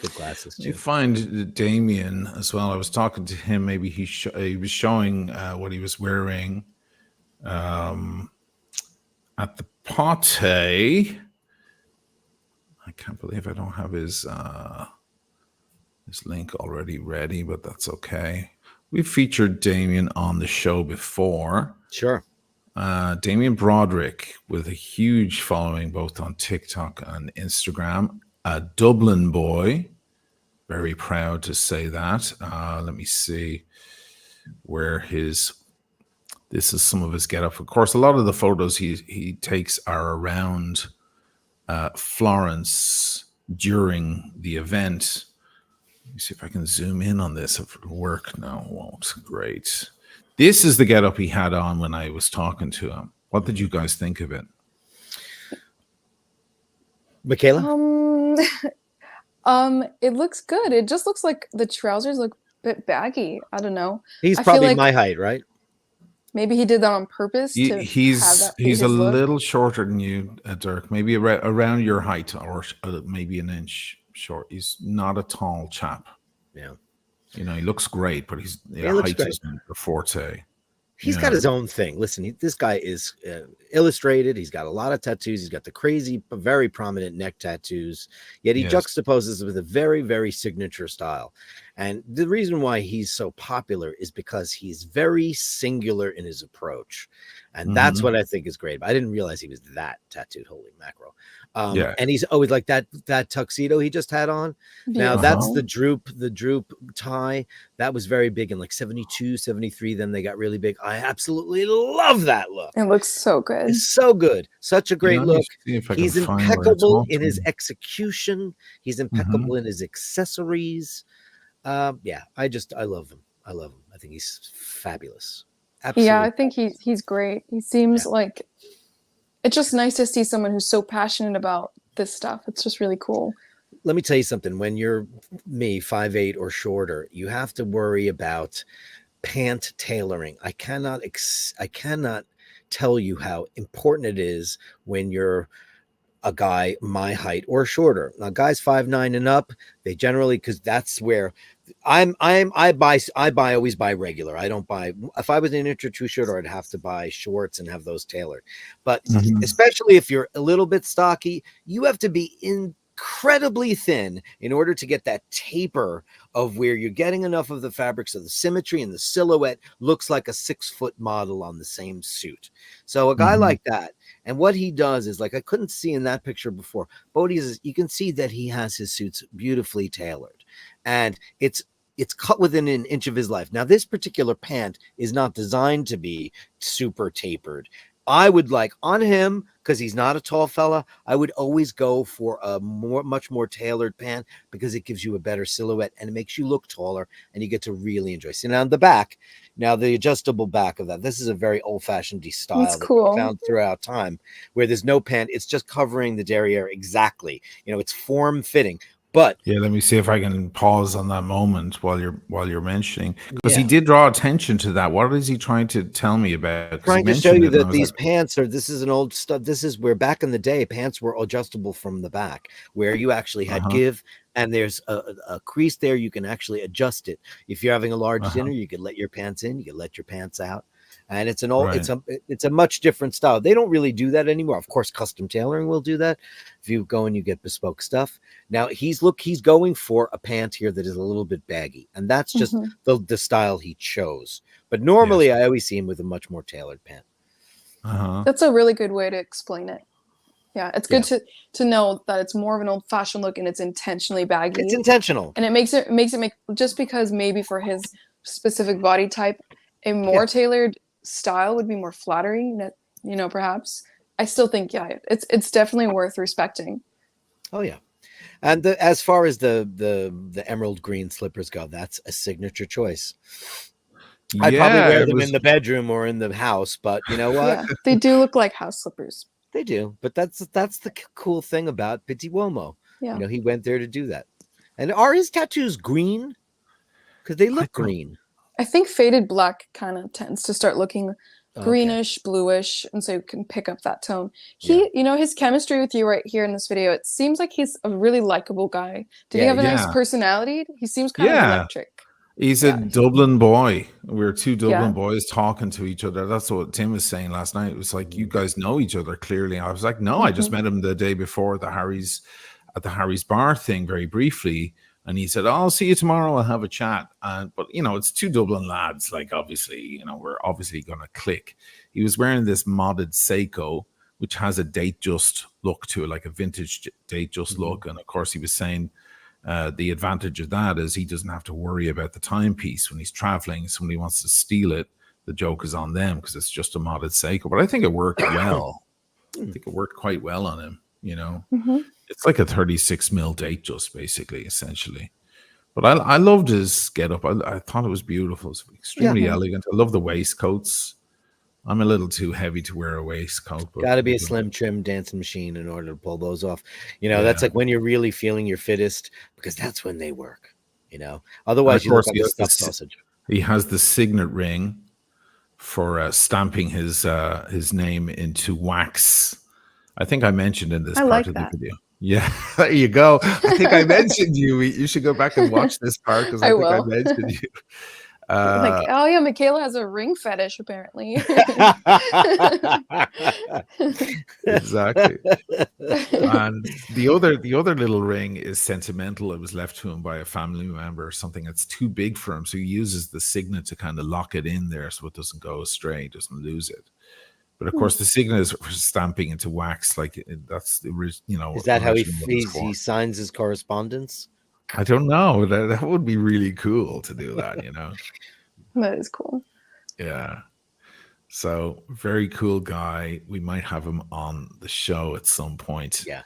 B: Good glasses too.
A: You find Damian as well. I was talking to him. Maybe he was showing what he was wearing at the party. I can't believe I don't have his link already ready, but that's okay. We've featured Damian on the show before.
B: Sure.
A: Damian Broderick with a huge following both on TikTok and Instagram. A Dublin boy. Very proud to say that. Let me see where this is some of his get up. Of course, a lot of the photos he takes are around Florence during the event. Let me see if I can zoom in on this. If it'll work. No, it won't. Great. This is the getup he had on when I was talking to him. What did you guys think of it?
B: Michaela?
C: It looks good. It just looks like the trousers look a bit baggy. I don't know.
B: He's
C: I feel
B: probably
C: like
B: my height, right?
C: Maybe he did that on purpose to have that be
A: He's
C: his
A: a
C: look.
A: little shorter than you, Dirk. Maybe around your height, or maybe an inch short. He's not a tall chap.
B: Yeah.
A: You know, he looks great, but
B: He looks
A: height
B: great.
A: isn't the forte.
B: He's got his own thing. Listen, this guy is illustrated. He's got a lot of tattoos. He's got the crazy, very prominent neck tattoos. Yet he juxtaposes with a very, very signature style. And the reason why he's so popular is because he's very singular in his approach. And that's what I think is great. I didn't realize he was that tattooed. Holy mackerel. And he's always like that tuxedo he just had on. Now that's the droop tie. That was very big in like 72, 73. Then they got really big. I absolutely love that look.
C: It looks so good.
B: It's so good. Such a great look. He's impeccable in his execution. He's impeccable in his accessories. I love him. I love him. I think he's fabulous. Absolutely.
C: Yeah, I think he's great. He seems like, it's just nice to see someone who's so passionate about this stuff. It's just really cool.
B: Let me tell you something. When you're me, 5'8" or shorter, you have to worry about pant tailoring. I cannot tell you how important it is when you're a guy my height or shorter. Now, guys 5'9" and up, they generally, because that's where I always buy regular. I don't buy, if I was an inch or two shorter, I'd have to buy shorts and have those tailored. But especially if you're a little bit stocky, you have to be incredibly thin in order to get that taper of where you're getting enough of the fabric so the symmetry and the silhouette looks like a 6-foot model on the same suit. So a guy like that, and what he does is, like, I couldn't see in that picture before, but you can see that he has his suits beautifully tailored, and it's cut within an inch of his life. Now, this particular pant is not designed to be super tapered. I would like on him, because he's not a tall fella, I would always go for a much more tailored pant, because it gives you a better silhouette and it makes you look taller and you get to really enjoy. See, now on the back, now the adjustable back of that, this is a very old-fashioned style that we found throughout time, where there's no pant, it's just covering the derriere exactly. You know, it's form-fitting. But
A: yeah, let me see if I can pause on that moment while you're mentioning, because he did draw attention to that. What is he trying to tell me about?
B: Trying to show you that these pants are, this is an old stuff. This is where back in the day, pants were adjustable from the back, where you actually had give, and there's a crease there. You can actually adjust it. If you're having a large dinner, you could let your pants in, you can let your pants out. And it's an old, it's a much different style. They don't really do that anymore. Of course, custom tailoring will do that. If you go and you get bespoke stuff. Now he's going for a pant here that is a little bit baggy, and that's just the style he chose. But normally, I always see him with a much more tailored pant.
C: That's a really good way to explain it. Yeah, it's good to know that it's more of an old-fashioned look and it's intentionally baggy.
B: It's intentional,
C: and it makes it make just because maybe for his specific body type, a more tailored style would be more flattering, you know, perhaps. I still think it's definitely worth respecting.
B: Oh yeah. And as far as the emerald green slippers go, that's a signature choice. I'd probably wear them in the bedroom or in the house, but you know what,
C: they do look like house slippers.
B: They do, but that's the cool thing about Pitti Uomo. You know, he went there to do that. And are his tattoos green? Because they look green.
C: I think faded black kind of tends to start looking greenish, bluish, and so you can pick up that tone. You know, his chemistry with you right here in this video, it seems like he's a really likable guy. Did he have a nice personality? He seems kind of electric.
A: He's a Dublin boy. We were two Dublin boys talking to each other. That's what Tim was saying last night. It was like, you guys know each other clearly. I was like, no, I just met him the day before at the Harry's bar thing very briefly. And he said, I'll see you tomorrow. I'll have a chat. But, you know, it's two Dublin lads. Like, obviously, you know, we're obviously going to click. He was wearing this modded Seiko, which has a date just look to it, like a vintage date just look. And, of course, he was saying the advantage of that is he doesn't have to worry about the timepiece when he's traveling. Somebody wants to steal it. The joke is on them because it's just a modded Seiko. But I think it worked well. I think it worked quite well on him, you know. It's like a 36 mil date just basically, essentially. But I loved his getup. I thought it was beautiful. It's extremely elegant. I love the waistcoats. I'm a little too heavy to wear a waistcoat.
B: Got to be a slim trim dancing machine in order to pull those off. You know, that's like when you're really feeling your fittest, because that's when they work, you know. Otherwise, you look like a stuffed sausage.
A: He has the signet ring for stamping his name into wax. I think I mentioned in this part of the video. Yeah, there you go. I think I mentioned you. You should go back and watch this part because I think I
C: will.
A: mentioned you.
C: Like, oh yeah, Michaela has a ring fetish apparently.
A: Exactly. And the other little ring is sentimental. It was left to him by a family member or something that's too big for him. So he uses the signet to kind of lock it in there so it doesn't go astray, doesn't lose it. But of course, the signet is for stamping into wax. Like that's the
B: Is that how
A: he
B: signs his correspondence?
A: I don't know. That would be really cool to do that.
C: That is cool.
A: Yeah. So very cool guy. We might have him on the show at some point.
B: Yeah.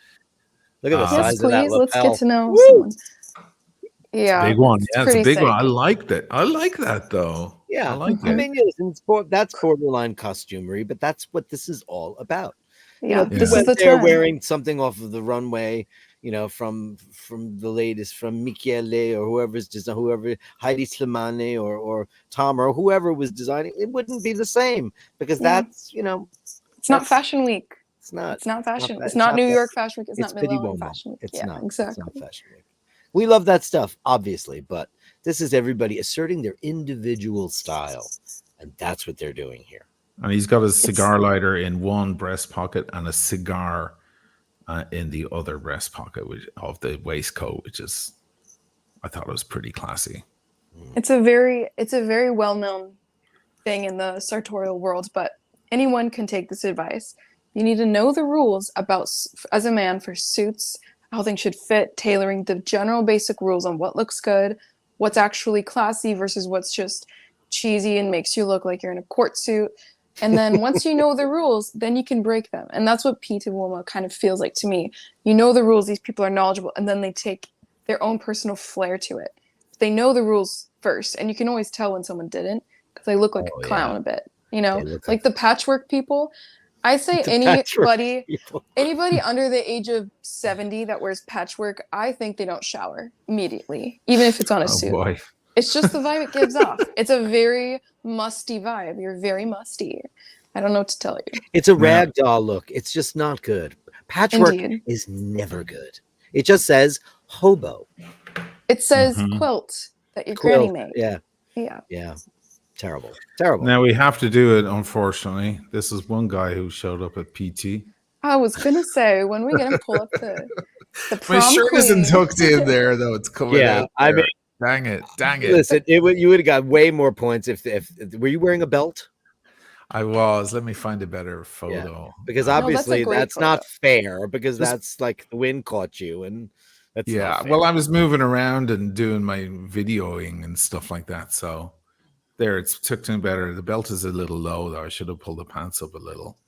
B: Look at the
C: Yes,
B: size of that
C: please. Let's
B: lapel.
C: get to know
B: Woo!
C: someone. Yeah,
A: Big one. Yeah, it's a
C: pretty
A: big one.
C: sick.
A: I liked it. I like that though.
B: Yeah,
A: I like
B: I
A: it.
B: mean, that's borderline costumery, but that's what this is all about.
C: Yeah, this
B: When
C: is the
B: they're
C: time.
B: wearing something off of the runway, from the latest, from Michele or whoever's design, whoever Heidi Slimane or Tom or whoever was designing, it wouldn't be the same because
C: Yeah.
B: that's
C: It's not Fashion Week.
B: it's not
C: It's not fashion.
B: that-
C: It's not New
B: that-
C: York Fashion Week. It's
B: it's
C: not
B: Pitti
C: Milan
B: Uomo.
C: Fashion Week.
B: It's
C: Yeah,
B: not
C: exactly.
B: It's not Fashion Week. We love that stuff, obviously, but this is everybody asserting their individual style, and that's what they're doing here.
A: And he's got a cigar lighter in one breast pocket and a cigar in the other breast pocket of the waistcoat, which is, I thought it was pretty classy.
C: It's a very well-known thing in the sartorial world, but anyone can take this advice. You need to know the rules about, as a man, for suits, how things should fit, tailoring, the general basic rules on what looks good, what's actually classy versus what's just cheesy and makes you look like you're in a court suit. And then once you know the rules, then you can break them. And that's what Pitti Uomo kind of feels like to me. You know the rules, these people are knowledgeable, and then they take their own personal flair to it. They know the rules first, and you can always tell when someone didn't because they look like a clown a bit. Like the patchwork people. I say anybody under the age of 70 that wears patchwork, I think they don't shower immediately, even if it's on a suit.
A: Boy.
C: It's just the vibe it gives off. It's a very musty vibe. You're very musty. I don't know what to tell you.
B: It's a ragdoll look. It's just not good. Patchwork
C: Indeed.
B: is never good. It just says hobo.
C: It says quilt that your granny made.
B: Yeah.
C: Yeah.
B: Terrible.
A: Now we have to do it, unfortunately. This is one guy who showed up at PT.
C: I was gonna say, when we get him pull up the prom
A: My shirt
C: queen.
A: isn't tucked in there, though. It's coming out.
B: I mean,
A: dang it.
B: Listen, you would have got way more points if were you wearing a belt?
A: I was. Let me find a better photo.
B: Because obviously
C: that's
B: not fair because that's like the wind caught you and that's not fair.
A: Well, I was moving around and doing my videoing and stuff like that. So there, it's tucked in better. The belt is a little low, though. I should have pulled the pants up a little.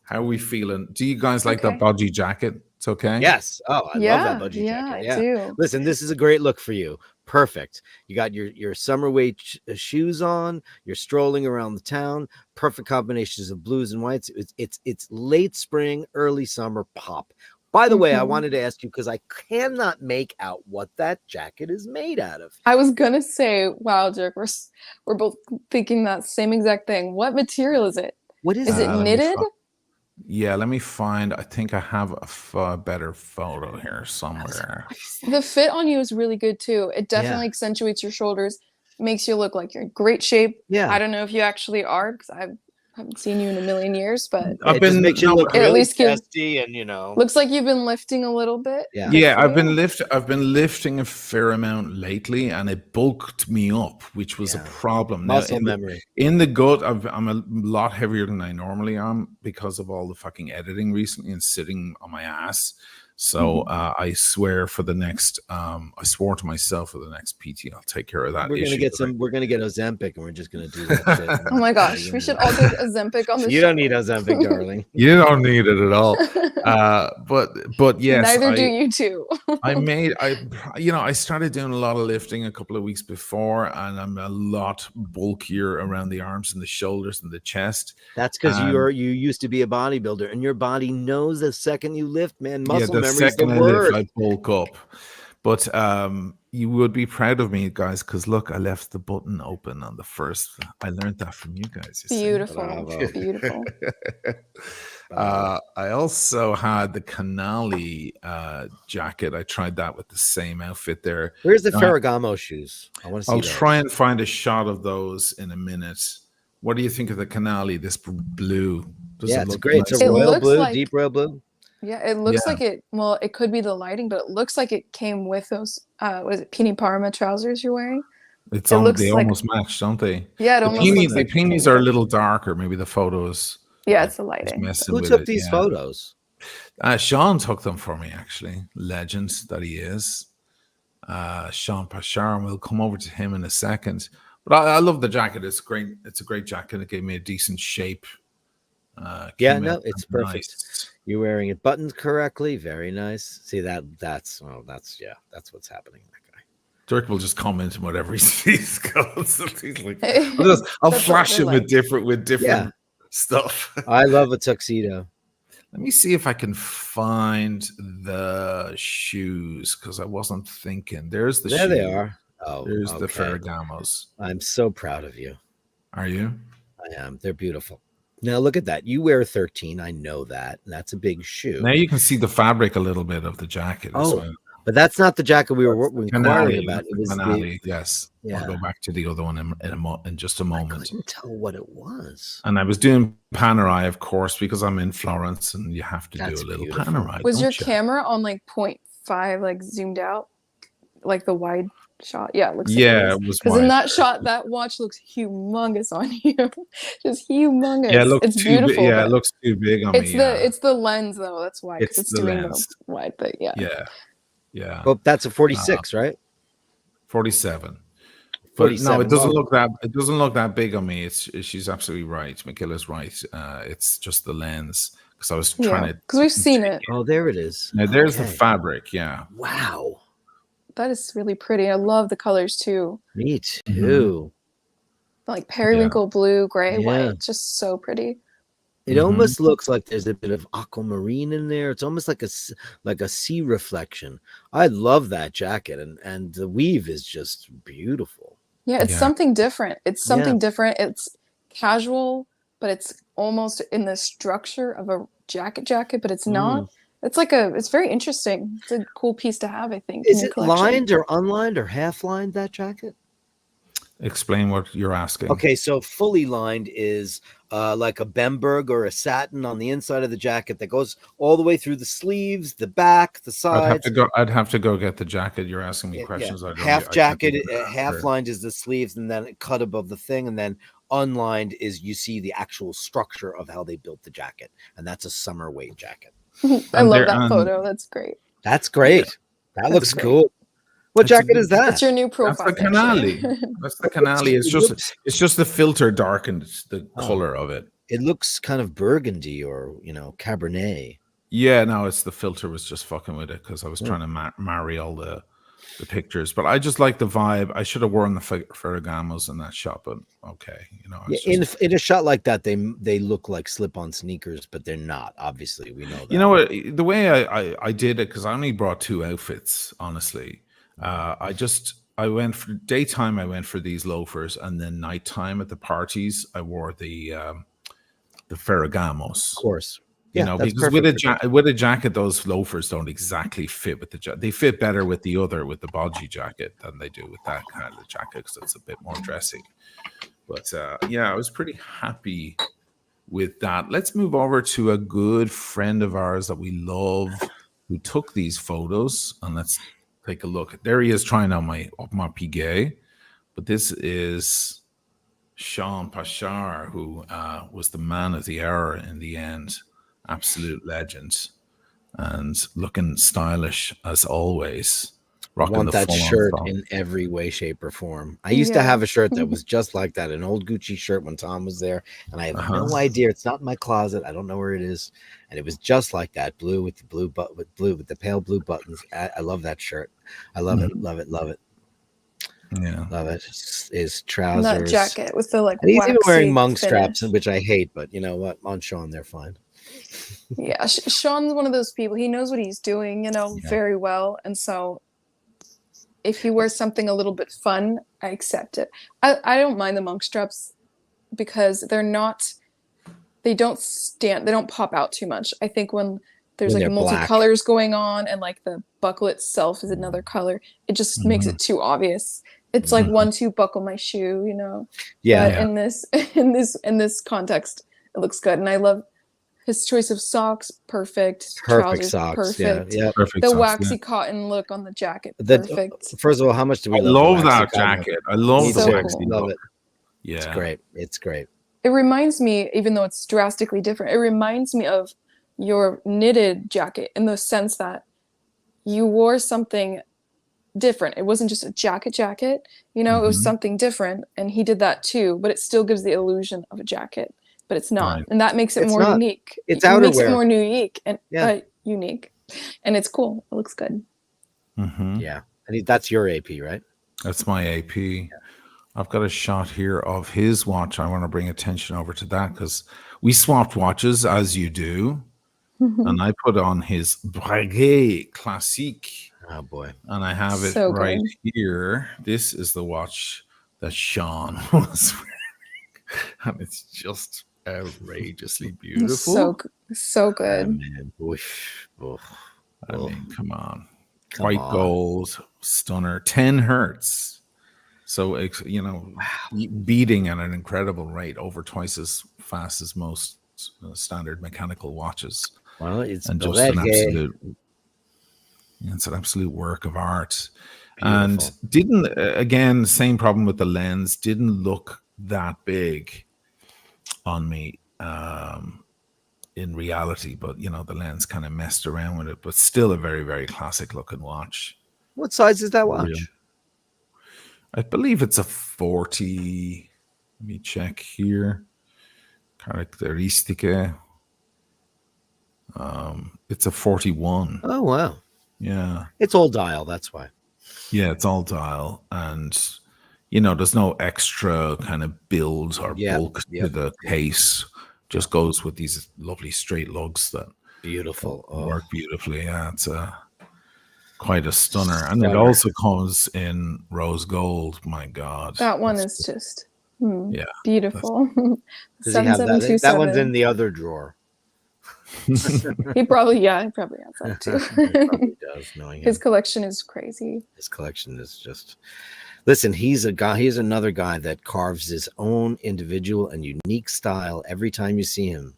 A: How are we feeling? Do you guys like that budgie jacket? It's okay?
B: Yes. Oh, I love that budgie jacket.
C: Yeah, I do.
B: Listen, this is a great look for you. Perfect. You got your summer weight shoes on. You're strolling around the town. Perfect combinations of blues and whites. It's late spring, early summer pop. By the way, I wanted to ask you because I cannot make out what that jacket is made out of.
C: I was gonna say, wow, Dirk, we're both thinking that same exact thing. What material is it?
B: What is
C: it? Is it knitted?
A: Let me find. I think I have a better photo here somewhere.
C: The fit on you is really good too. It definitely accentuates your shoulders, makes you look like you're in great shape.
B: Yeah.
C: I don't know if you actually are because I haven't seen you in a million years, but
B: it just makes you look really chesty and
C: looks like you've been lifting a little bit.
A: I've been lifting a fair amount lately, and it bulked me up, which was a problem.
B: Muscle memory
A: in the gut. I'm a lot heavier than I normally am because of all the fucking editing recently and sitting on my ass. So I swear for the next, I swore to myself for the next PT, I'll take care of that.
B: We're gonna get Ozempic, and we're just gonna do that shit.
C: Oh my gosh, we should all take Ozempic on the show.
B: You don't need Ozempic, darling.
A: You don't need it at all. But yes,
C: neither do you too.
A: I started doing a lot of lifting a couple of weeks before, and I'm a lot bulkier around the arms and the shoulders and the chest.
B: That's because you used to be a bodybuilder, and your body knows the second you lift, man. Muscle memory is the word.
A: I bulk up. But you would be proud of me, guys, because look, I left the button open on the first. I learned that from you guys.
C: Beautiful. Beautiful.
A: I also had the Canali jacket. I tried that with the same outfit there.
B: Where's the
A: Now,
B: Ferragamo shoes? I want to see
A: I'll
B: those.
A: try and find a shot of those in a minute. What do you think of the Canali? This blue. Does
B: Yeah,
A: it
B: it's
A: look
B: great.
A: nice?
B: It's a
C: It
B: royal
C: looks
B: blue,
C: like-
B: deep royal blue.
C: Yeah, it looks
A: Yeah.
C: like it. Well, it could be the lighting, but it looks like it came with those. What is it? Pini Parma trousers you're wearing.
A: It's
C: It
A: on.
C: looks
A: They
C: like-
A: almost match, don't they?
C: Yeah, it
A: The
C: almost looks like.
A: peonies are a little darker. Maybe the photos.
C: Yeah, it's the
A: is
C: lighting.
A: messing
B: Who
A: with
B: took
A: it,
B: these
A: yeah.
B: photos?
A: Sean took them for me, actually. Legend that he is. Sean Pashar, and we'll come over to him in a second. But I love the jacket. It's great. It's a great jacket. It gave me a decent shape.
B: Yeah,
A: Came
B: no,
A: out
B: it's
A: nice.
B: perfect. You're wearing it buttoned correctly. Very nice. See that's what's happening. That guy.
A: Dirk will just comment on whatever he sees. He's like,
C: Hey,
A: I'll
C: that's what
A: flash
C: they're
A: him
C: like.
A: with different stuff.
B: I love a tuxedo.
A: Let me see if I can find the shoes because I wasn't thinking. There's the
B: There they
A: shoe.
B: are. Oh,
A: There's the
B: okay.
A: Ferragamos.
B: I'm so proud of you.
A: Are you?
B: I am. They're beautiful. Now look at that. You wear 13. I know that. That's a big shoe.
A: Now you can see the fabric a little bit of the jacket as
B: Oh,
A: well.
B: but that's not the jacket we were inquiring
A: Canali,
B: about. It was
A: Canali, yes.
B: Yeah.
A: I'll go back to the other one in just a
B: I
A: moment.
B: couldn't tell what it was.
A: And I was doing Panerai, of course, because I'm in Florence and you have to
B: That's
A: do a little
B: beautiful.
A: Panerai.
C: Was your
A: don't you?
C: camera on like 0.5, like zoomed out, like the wide shot? Yeah, it looks.
A: Yeah, it was
C: Because in
A: wide.
C: that shot, that watch looks humongous on you, just humongous.
A: Yeah, it looks
C: it's
A: too
C: beautiful.
A: big. Yeah, it
C: but
A: looks too big on
C: it's
A: me.
C: it's the lens though. That's why, because
A: It's
C: it's
A: the
C: doing
A: lens.
C: the wide. But yeah,
A: yeah.
B: Well, that's a 46, right?
A: 47. But
B: 47.
A: no, it doesn't
B: Well,
A: look that big on me. She's absolutely right. Michaela's right. It's just the lens because I was trying
C: yeah,
A: to.
C: because we've seen it.
B: Oh, there it is.
A: Now there's the
B: Okay.
A: fabric. Yeah.
B: Wow.
C: That is really pretty. I love the colors too.
B: Me too.
C: Like periwinkle blue, gray,
B: Yeah.
C: white. It's just so pretty.
B: It almost looks like there's a bit of aquamarine in there. It's almost like a sea reflection. I love that jacket, and the weave is just beautiful.
C: Yeah, it's
A: Yeah.
C: something different. It's something
B: Yeah.
C: different. It's casual, but it's almost in the structure of a jacket, but it's not. It's very interesting. It's a cool piece to have, I think. in
B: Is
C: your
B: it
C: collection.
B: lined or unlined or half lined, that jacket?
A: Explain what you're asking.
B: Okay, so fully lined is like a Bemberg or a satin on the inside of the jacket that goes all the way through the sleeves, the back, the sides.
A: I'd have to go get the jacket. You're asking me questions. I don't-
B: Half
A: I can't
B: jacket,
A: do that.
B: half lined is the sleeves, and then it cut above the thing, and then unlined is you see the actual structure of how they built the jacket, and that's a summer weight jacket.
C: I
A: And
C: love
A: there-
C: that
A: and-
C: photo. That's great.
B: That's great. That looks
C: great.
B: cool. What
A: That's a
B: jacket
A: good-
B: is that?
C: That's your new
A: That's
C: profile.
A: the Canali. That's the Canali. It's just the filter darkened the
B: Oh.
A: color of it.
B: It looks kind of burgundy or Cabernet.
A: Yeah, no, it's the filter was just fucking with it because I was trying to marry all the pictures. But I just like the vibe. I should have worn the Ferragamos in that shot, but okay,
B: Yeah,
A: it's just-
B: in a shot like that, they look like slip-on sneakers, but they're not. Obviously, we know that.
A: You know what? The way I did it because I only brought 2 outfits. Honestly, I went for daytime. I went for these loafers, and then nighttime at the parties, I wore the Ferragamos.
B: Of course.
A: You
B: Yeah,
A: know,
B: that's
A: because
B: perfect for
A: with a jacket, those loafers don't exactly fit with the jacket. They fit better with the bodgy jacket than they do with that kind of jacket because it's a bit more dressy. But yeah, I was pretty happy with that. Let's move over to a good friend of ours that we love who took these photos, and let's take a look. There he is trying on my piguet, but this is Sean Pashar, who was the man of the hour in the end. Absolute legend, and looking stylish as always.
B: I
A: Rocking
B: want
A: the
B: that
A: full-on
B: shirt
A: top.
B: in every way, shape, or form. I used to
C: Yeah.
B: have a shirt that was just like that, an old Gucci shirt when Tom was there, and I have no
A: Uh-huh.
B: idea. It's not in my closet. I don't know where it is, and it was just like that, blue with the pale blue buttons. I love that shirt. I love it, love it, love it,
A: Yeah.
B: love it. His
C: And
B: trousers,
C: that jacket with the like.
B: and he's even wearing
C: waxy
B: monk straps,
C: finish.
B: which I hate. But you know what? On Sean, they're fine.
C: Yeah, Sean's one of those people. He knows what he's doing,
A: Yeah.
C: very well. And so if he wears something a little bit fun, I accept it. I don't mind the monk straps because they they don't pop out too much. I think when there's
B: When
C: like
B: they're black.
C: multicolors going on and like the buckle itself is another color, it just makes it too obvious. It's like 1-2 buckle my shoe, you know.
B: Yeah.
C: But in this context, it looks good, and I love his choice of socks. Perfect.
B: Perfect
C: Trousers,
B: socks.
C: perfect.
B: Yeah.
A: Perfect.
C: The
A: socks,
C: waxy
A: yeah.
C: cotton look on the jacket.
B: That-
C: Perfect.
B: First of all, how much do we
A: I
B: love,
A: love
B: the
A: that
B: waxy cotton?
A: jacket. I love
B: Me
A: the
C: so
B: too.
A: waxy
C: cool.
B: Love
A: look.
B: it.
A: Yeah.
B: It's great. It's great.
C: It reminds me, even though it's drastically different, it reminds me of your knitted jacket in the sense that you wore something different. It wasn't just a jacket, you know, it was
A: Mhm.
C: something different, and he did that too, but it still gives the illusion of a jacket, but it's not.
A: Right.
C: And that makes it
B: It's
C: more
B: not.
C: unique.
B: It's
C: It makes it
B: outerwear.
C: more unique and
B: Yeah.
C: unique. And it's cool. It looks good.
A: Mhm.
B: Yeah. And that's your AP, right?
A: That's my AP. I've got a shot here of his watch. I want to bring attention over to that because we swapped watches as you do. And I put on his Breguet Classique.
B: Oh boy.
A: And I have it
C: So
A: right
C: good.
A: here. This is the watch that Sean was wearing. And it's just outrageously beautiful.
C: So
B: Oh,
C: good.
B: man. Oof. Oof.
A: I mean, come on.
B: Come
A: White
B: on.
A: gold, stunner, 10 hertz. So, you know, beating at an incredible rate, over twice as fast as most standard mechanical watches.
B: Well, it's
A: And just an
B: Broderick.
A: absolute work of art.
B: Beautiful.
A: And didn't, again, same problem with the lens, didn't look that big on me in reality, but you know, the lens kind of messed around with it, but still a very, very classic looking watch.
B: What size is that watch?
A: Real. I believe it's a 40. Let me check here. Caratteristiche. It's a 41.
B: Oh wow.
A: Yeah.
B: It's all dial, that's why.
A: Yeah, it's all dial. And, you know, there's no extra kind of build or bulk to the case. Just goes with these lovely straight lugs that
B: beautiful
A: work beautifully. Yeah, it's quite a stunner. And it also comes in rose gold. My God.
C: That one is just beautiful.
B: Does he have that? That one's in the other drawer.
C: He probably has that too.
B: He probably does, knowing
C: His
B: him.
C: collection is crazy.
B: His collection is just. Listen, he's another guy that carves his own individual and unique style every time you see him.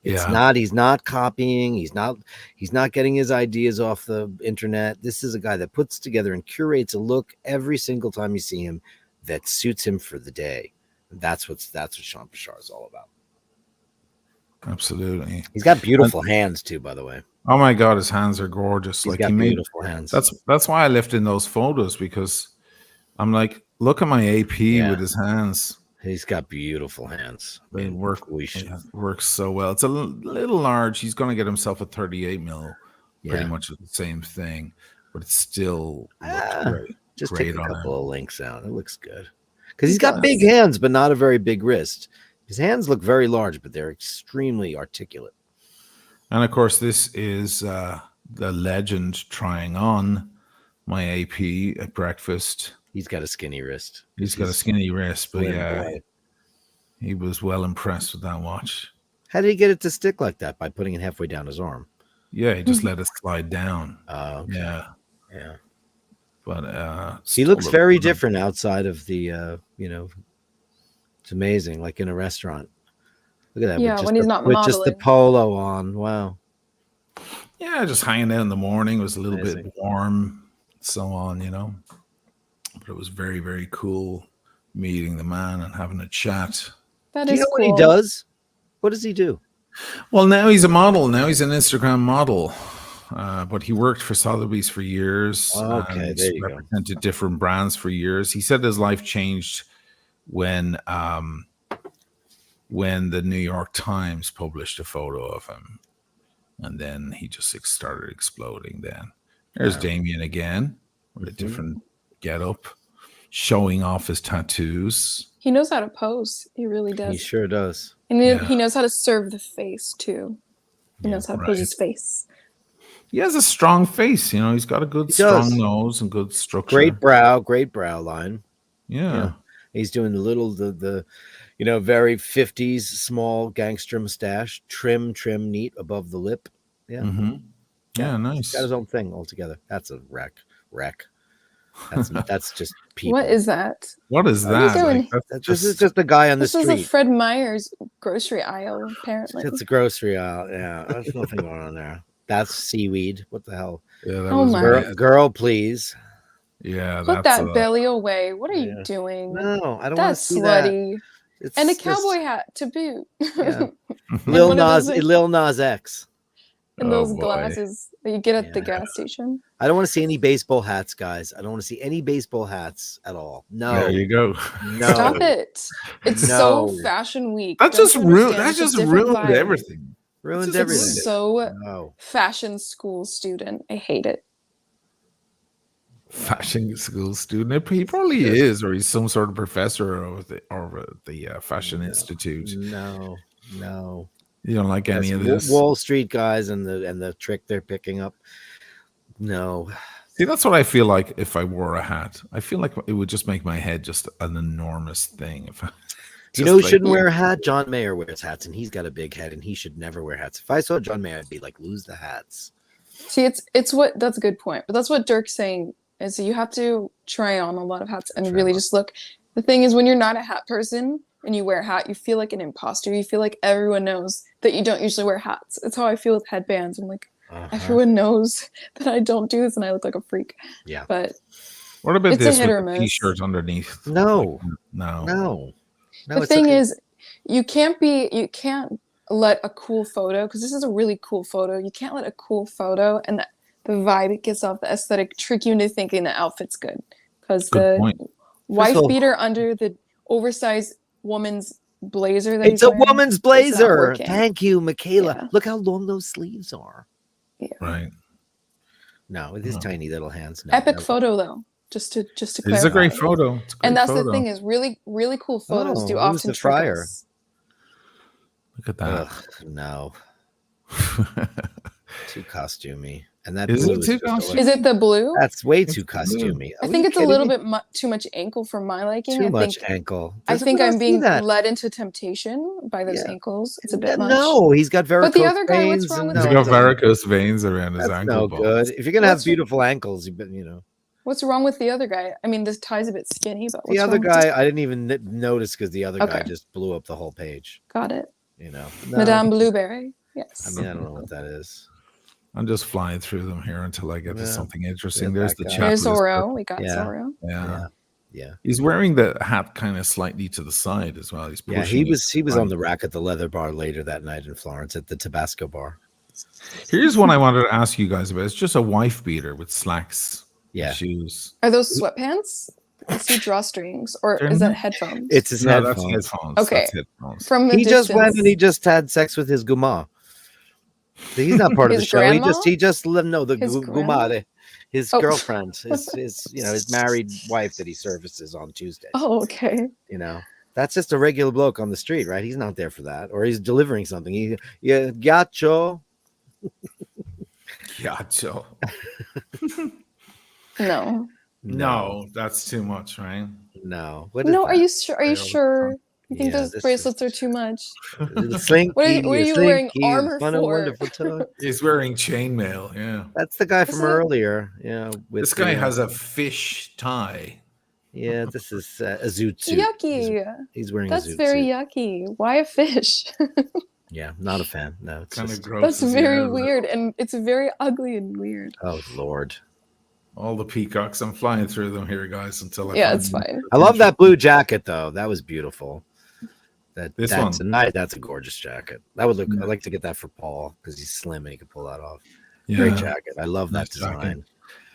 B: He's not copying, he's not getting his ideas off the internet. This is a guy that puts together and curates a look every single time you see him that suits him for the day. That's what Sean Bashar is all about.
A: Absolutely.
B: He's got beautiful hands too, by the way.
A: Oh my God, his hands are gorgeous.
B: He's got beautiful hands.
A: That's why I left in those photos, because I'm like, look at my AP with his hands.
B: He's got beautiful hands.
A: They works so well. It's a little large. He's going to get himself a 38 mil, pretty much the same thing, but it's still great.
B: Just
A: great
B: take a
A: on
B: couple of links out. It looks good because he's got big hands, but not a very big wrist. His hands look very large, but they're extremely articulate.
A: And of course, this is the legend trying on my AP at breakfast.
B: He's got a skinny wrist.
A: He's got a skinny wrist, but he was well impressed with that watch.
B: How did he get it to stick like that? By putting it halfway down his arm?
A: Yeah, he just let it slide down.
B: Okay.
A: Yeah. But
B: he looks very different outside of the, it's amazing, like in a restaurant. Look at that.
C: Yeah, when he's not modeling.
B: With just the polo on. Wow.
A: Yeah, just hanging out in the morning. It was a little bit warm, so on, But it was very, very cool meeting the man and having a chat.
C: That
B: do
C: is
B: you know
C: cool.
B: what he does? What does he do?
A: Well, now he's a model. Now he's an Instagram model. But he worked for Sotheby's for years.
B: Okay, there you
A: represented different brands for years. He said his life changed when the New York Times published a photo of him. And then he just started exploding then. There's Damian again with a different getup, showing off his tattoos.
C: He knows how to pose. He really does.
B: He sure does.
C: And he knows how to serve the face too. He knows how to pose his face.
A: He has a strong face. He's got a good strong nose and good structure.
B: Great brow line.
A: Yeah.
B: He's doing the very 50s small gangster mustache, trim, neat above the lip. Yeah.
A: Mm-hmm. Yeah,
B: He's
A: nice.
B: got his own thing altogether. That's a wreck. That's just people.
C: What is that?
A: What is
C: What are you
A: that?
C: doing?
B: This is just a guy on the
C: This is
B: street.
C: a Fred Meyer's grocery aisle, apparently.
B: It's a grocery aisle. Yeah, there's nothing going on there. That's seaweed. What the hell?
A: Yeah, that
C: Oh
A: was
C: my.
A: bad.
B: Girl, please.
A: Yeah,
C: Put
A: that's
C: that belly away. What are
B: Yeah.
C: you doing?
B: No, I don't want to
C: That's
B: see that.
C: slutty.
B: It's
C: And a
B: just-
C: cowboy hat to boot.
B: Yeah.
C: Lil Nas-
B: Lil Nas X.
C: And
A: Oh,
C: those
A: boy.
C: glasses that you get at the
B: Yeah.
C: gas station.
B: I don't want to see any baseball hats, guys. I don't want to see any baseball hats at all. No.
A: There you go.
B: No.
C: Stop it. It's
B: No.
C: so fashion week.
A: That
C: Don't
A: just
C: you
A: ruined.
C: understand?
A: That
C: It's a
A: just
C: different
A: ruined
C: vibe.
A: everything.
B: Ruins
A: It's
B: everything.
C: It's so
B: No.
C: fashion school student. I hate it.
A: Fashion school student. He probably is, or he's some sort of professor of the Fashion Institute.
B: No.
A: You don't like any of
B: That's
A: this.
B: Wall Street guys and the trick they're picking up. No.
A: See, that's what I feel like if I wore a hat. I feel like it would just make my head just an enormous thing. If I,
B: You know who
A: just
B: shouldn't wear a hat? John Mayer wears hats, and he's got a big head, and he should never wear hats. If I saw John Mayer, I'd be like, lose the hats.
C: See, it's what that's a good point. But that's what Dirk's saying is you have to try on a lot of hats and
B: Try
C: really
B: on.
C: just look. The thing is, when you're not a hat person and you wear a hat, you feel like an imposter. You feel like everyone knows that you don't usually wear hats. It's how I feel with headbands. I'm like, everyone knows that I don't do this and I look like a freak.
B: Yeah.
C: But
A: What about
C: It's a
A: this
C: hit
A: with
C: or
A: the
C: miss.
A: t-shirt underneath?
B: No.
A: No.
B: No.
C: the
B: it's
C: thing
B: okay.
C: is, you can't let a cool photo, because this is a really cool photo. You can't let a cool photo and the vibe it gives off, the aesthetic, trick you into thinking the outfit's good. Because
A: Good
C: the
A: point.
C: wife
B: First of all-
C: beater under the oversized woman's blazer that
B: It's
C: he's
B: a
C: wearing
B: woman's
C: is not
B: blazer.
C: working.
B: Thank you, Michaela.
C: Yeah.
B: Look how long those sleeves are.
A: Right.
B: No, with his
A: No.
B: tiny little hands. No,
C: Epic
B: no.
C: photo though, just to
A: It's
C: clarify.
A: a great photo. It's a great
C: And that's
A: photo.
C: the thing is really cool photos
B: Oh,
C: do
B: who's
C: often
B: the
C: trick
B: friar?
C: us.
A: Look at that.
B: Ugh, no, too costumey. And that
A: Is it
B: blue
A: too
B: just a
A: costumey?
C: Is it the blue?
B: That's way
A: It's
B: too
A: blue.
B: costumey.
C: I
B: Are
C: think
B: you
C: it's a
B: kidding
C: little
B: me?
C: bit too much ankle for my liking.
B: Too
C: I
B: much
C: think
B: ankle.
C: I
B: Doesn't
C: think
B: anyone
C: I'm
B: see
C: being
B: that.
C: led into temptation by those
B: Yeah.
C: ankles. It's a bit much.
B: No, he's got varicose
C: But the other guy, what's
B: veins
C: wrong
B: and
C: with
A: He's
C: the
A: got
C: other-
A: varicose veins around his
B: That's
A: ankle
B: no
A: bones.
B: good. If you're gonna have
C: What's-
B: beautiful ankles,
C: What's wrong with the other guy? I mean, this tie's a bit skinny, but what's
B: the other
C: wrong with
B: guy, I didn't even notice because the other guy
C: Okay.
B: just blew up the whole page.
C: Got it.
B: No.
C: Madame Blueberry. Yes.
B: I mean, I don't know what that is.
A: I'm just flying through them here until I get to
B: Yeah.
A: something interesting.
B: Yeah,
A: There's
B: that
A: the
B: guy.
A: chap.
C: There's
A: with his
C: Oro. We got
B: Yeah.
C: Zoro.
A: Yeah.
B: Yeah.
A: He's wearing the hat kind of slightly to the side as well. He's
B: Yeah,
A: pushing
B: he
A: it
B: was
A: to
B: on
A: front.
B: the rack at the leather bar later that night in Florence at the Tabasco bar.
A: Here's one I wanted to ask you guys about. It's just a wife beater with slacks,
B: Yeah.
A: shoes.
C: Are those sweatpants? I see drawstrings, or
A: They're
C: is that
A: not-
C: headphones?
B: It's his
A: No, that's
B: headphones.
A: headphones.
C: Okay.
A: That's headphones.
C: From the
B: He
C: distance.
B: just went and he just had sex with his guma. He's not part of the
C: His
B: show.
C: grandma?
B: He just no the
C: His
B: guma, his
C: Oh.
B: girlfriend, his married wife that he services on Tuesdays.
C: Oh, okay.
B: You know, that's just a regular bloke on the street, right? He's not there for that, or he's delivering something. Gacho.
A: Gotcha.
C: No.
A: No, that's too much, right?
B: No. What is
C: No, are
B: that?
C: you sure? Are you sure? You think
B: Yeah,
C: those
B: this
C: bracelets
B: is
C: are too much?
B: The slinky,
C: What are you wearing
B: slinky,
C: armor
B: fun and
C: for?
B: wonderful toy.
A: He's wearing chainmail. Yeah.
B: That's the guy from
C: Isn't it-
B: earlier. Yeah, with
A: This guy
B: the,
A: has a fish tie.
B: Yeah, this is a zoot suit.
C: Yucky.
B: He's wearing
C: That's
B: a zoot
C: very
B: suit.
C: yucky. Why a fish?
B: Yeah, not a fan. No, it's
A: Kind
B: just,
A: of gross.
C: That's
A: as
C: very
A: hell.
C: weird, and it's very ugly and weird.
B: oh Lord.
A: All the peacocks. I'm flying through them here, guys, until I
C: Yeah,
A: find
C: it's
A: them.
C: fine.
B: I love that blue jacket though. That was beautiful.
A: This
B: That's
A: one.
B: that's a gorgeous jacket. That would look.
A: Yeah.
B: I'd like to get that for Paul because he's slim and he can pull that off.
A: Yeah.
B: Great jacket. I love that
A: Nice jacket.
B: design.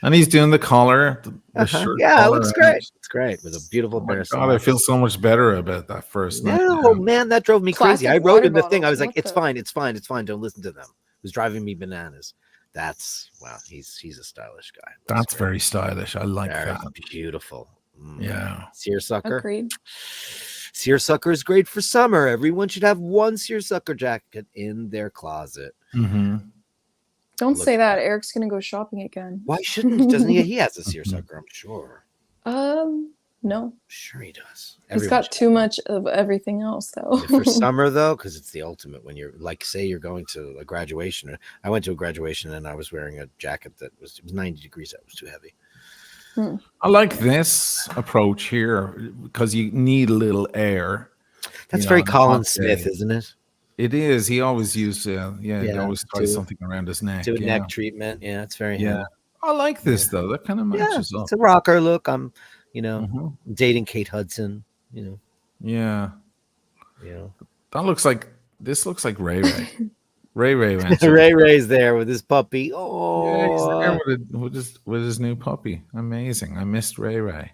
A: And he's doing the collar. The
B: Uh-huh.
A: shirt
B: Yeah, it
A: collar,
B: looks
A: and
B: great. It's great with a beautiful
A: Oh
B: pair
A: my
B: of
A: God, I
B: socks.
A: feel so much better about that first night.
B: No,
A: now.
B: man, that drove me crazy.
C: Plastic
B: I wrote
C: water
B: in the thing. I
C: bottles,
B: was like,
C: what
B: "It's
C: the-
B: fine, it's fine, it's fine. Don't listen to them." It was driving me bananas. That's wow. He's a stylish guy.
A: That's very stylish. I like
B: very
A: that.
B: beautiful. Mm.
A: Yeah.
B: Seersucker.
C: Agreed.
B: Seersucker is great for summer. Everyone should have one seersucker jacket in their closet.
A: Mm-hmm.
C: Don't
B: Look
C: say
B: at
C: that.
B: that.
C: Eric's gonna go shopping again.
B: Why shouldn't? Doesn't he? He has a seersucker, I'm sure.
C: No,
B: Sure he does.
C: he's
B: Everyone
C: got too much of everything else though.
B: for summer though, because it's the ultimate when you're like, say you're going to a graduation. I went to a graduation and I was wearing a jacket that was 90 degrees. That was too heavy.
A: I like this approach here because you need a little air.
B: That's
A: you know,
B: very
A: on a
B: Colin
A: hot
B: Smith,
A: day.
B: isn't it?
A: It is. He always used, he always
B: do
A: ties something around his neck.
B: Do a
A: Yeah.
B: neck treatment. Yeah, it's very
A: Yeah.
B: him.
A: I like this though. That kind of
B: Yeah,
A: matches up.
B: it's a rocker look. I'm,
A: Mhm.
B: dating Kate Hudson.
A: Yeah.
B: You know.
A: This looks like Ray Ray. Ray Ray went to
B: Ray Ray's there with his puppy.
A: Yeah, he's there
B: Oh,
A: with his new puppy. Amazing. I missed Ray Ray.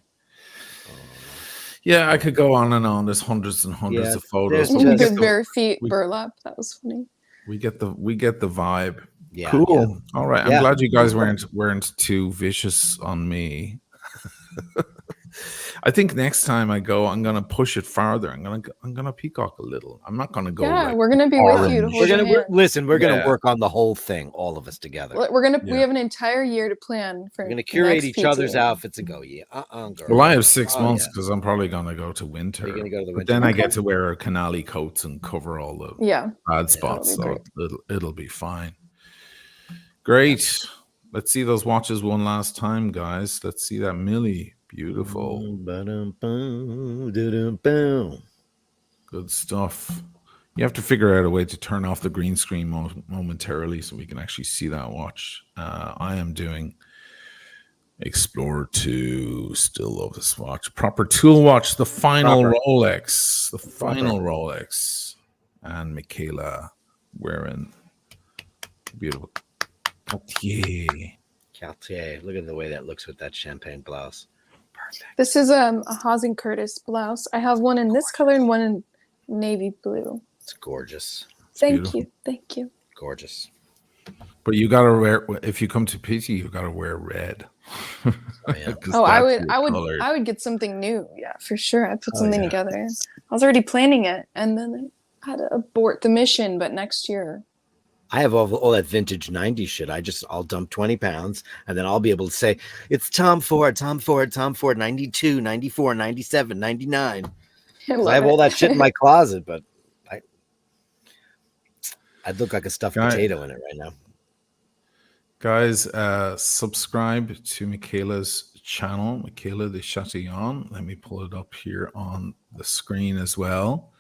A: Yeah, I could go on and on. There's hundreds and hundreds
B: Yeah,
A: of photos.
B: there's
A: But
B: just-
C: The bare feet
A: we-
C: burlap. That was funny.
A: we get the vibe.
B: yeah.
A: Cool.
B: yeah.
A: All right. I'm
B: Yeah.
A: glad you guys weren't too vicious on me. I think next time I go, I'm gonna push it farther. I'm gonna peacock a little. I'm not gonna go.
C: Yeah,
A: like,
C: we're gonna be with you to
A: orange.
C: hold your hand.
B: We're gonna
A: Yeah.
B: work on the whole thing, all of us together.
C: We
A: Yeah.
C: have an entire year to plan for.
B: We're gonna
C: the
B: curate
C: next
B: each
C: PT.
B: other's outfits and go, girl.
A: Well, I have 6
B: Oh,
A: months
B: yeah.
A: because I'm probably gonna go to winter.
B: You're gonna go to the
A: But
B: winter.
A: then I
C: Okay.
A: get to wear canali coats and cover all the
C: Yeah,
A: bad spots,
C: that'll
A: so
C: be
A: it'll be fine. Great. Let's see those watches one last time, guys. Let's see that Millie. Beautiful.
B: Ba-dum-bum,
A: Good stuff. You have to figure out a way to turn off the green screen momentarily so we can actually see that watch. I am doing Explorer 2. Still love this watch. Proper tool watch. The final Rolex. The final Rolex. And Michaela wearing beautiful Cartier.
B: Cartier. Look at the way that looks with that champagne blouse. Perfect.
C: this is a Haas and Curtis blouse. I have one in this color and one in navy blue.
B: It's gorgeous.
C: Thank you.
B: Gorgeous.
A: But you gotta wear, if you come to Pitti, you gotta wear red.
B: Oh, yeah.
A: 'Cause
C: Oh, I
A: that's
C: would,
A: your
C: I would,
A: color.
C: I would get something new. Yeah, for sure. I'd put
B: Oh,
C: something
B: yeah.
C: together. I was already planning it, and then I had to abort the mission. But next year,
B: I have all that vintage 90s shit. I'll dump 20 pounds and then I'll be able to say, it's Tom Ford, 92, 94, 97, 99.
C: I
B: I have all that shit in my closet, but I'd look like a stuffed
A: Guy-
B: potato in it right now.
A: Guys, subscribe to Michaela's channel, Michaela de Chatillon. Let me pull it up here on the screen as well.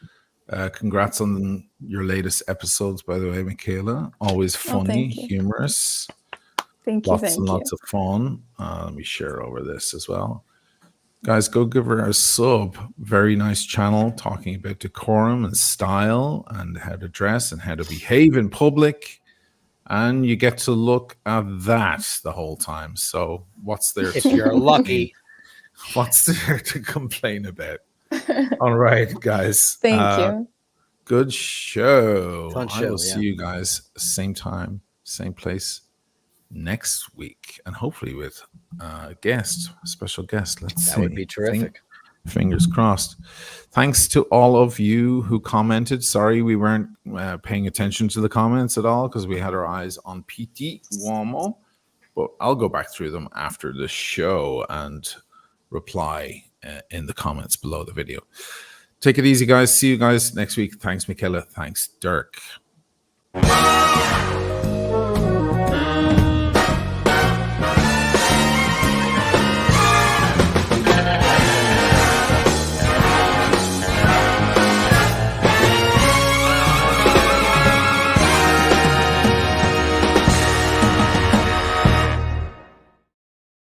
A: Congrats on your latest episodes, by the way, Michaela. Always funny,
C: thank you.
A: humorous,
C: Thank you.
A: lots
C: Thank
A: and
C: you.
A: lots of fun. Let me share over this as well. Guys, go give her a sub. Very nice channel talking about decorum and style and how to dress and how to behave in public. And you get to look at that the whole time. So what's there
B: If
A: to
B: you're lucky.
A: what's there to complain about? All right, guys.
C: Thank you.
A: Good show.
B: Fun
A: I
B: show,
A: will see
B: yeah.
A: you guys same time, same place next week, and hopefully with a special guest. Let's see.
B: That would be terrific.
A: Fingers crossed. Thanks to all of you who commented. Sorry we weren't paying attention to the comments at all because we had our eyes on Pitti Uomo, but I'll go back through them after the show and reply in the comments below the video. Take it easy, guys. See you guys next week. Thanks, Michaela. Thanks, Dirk.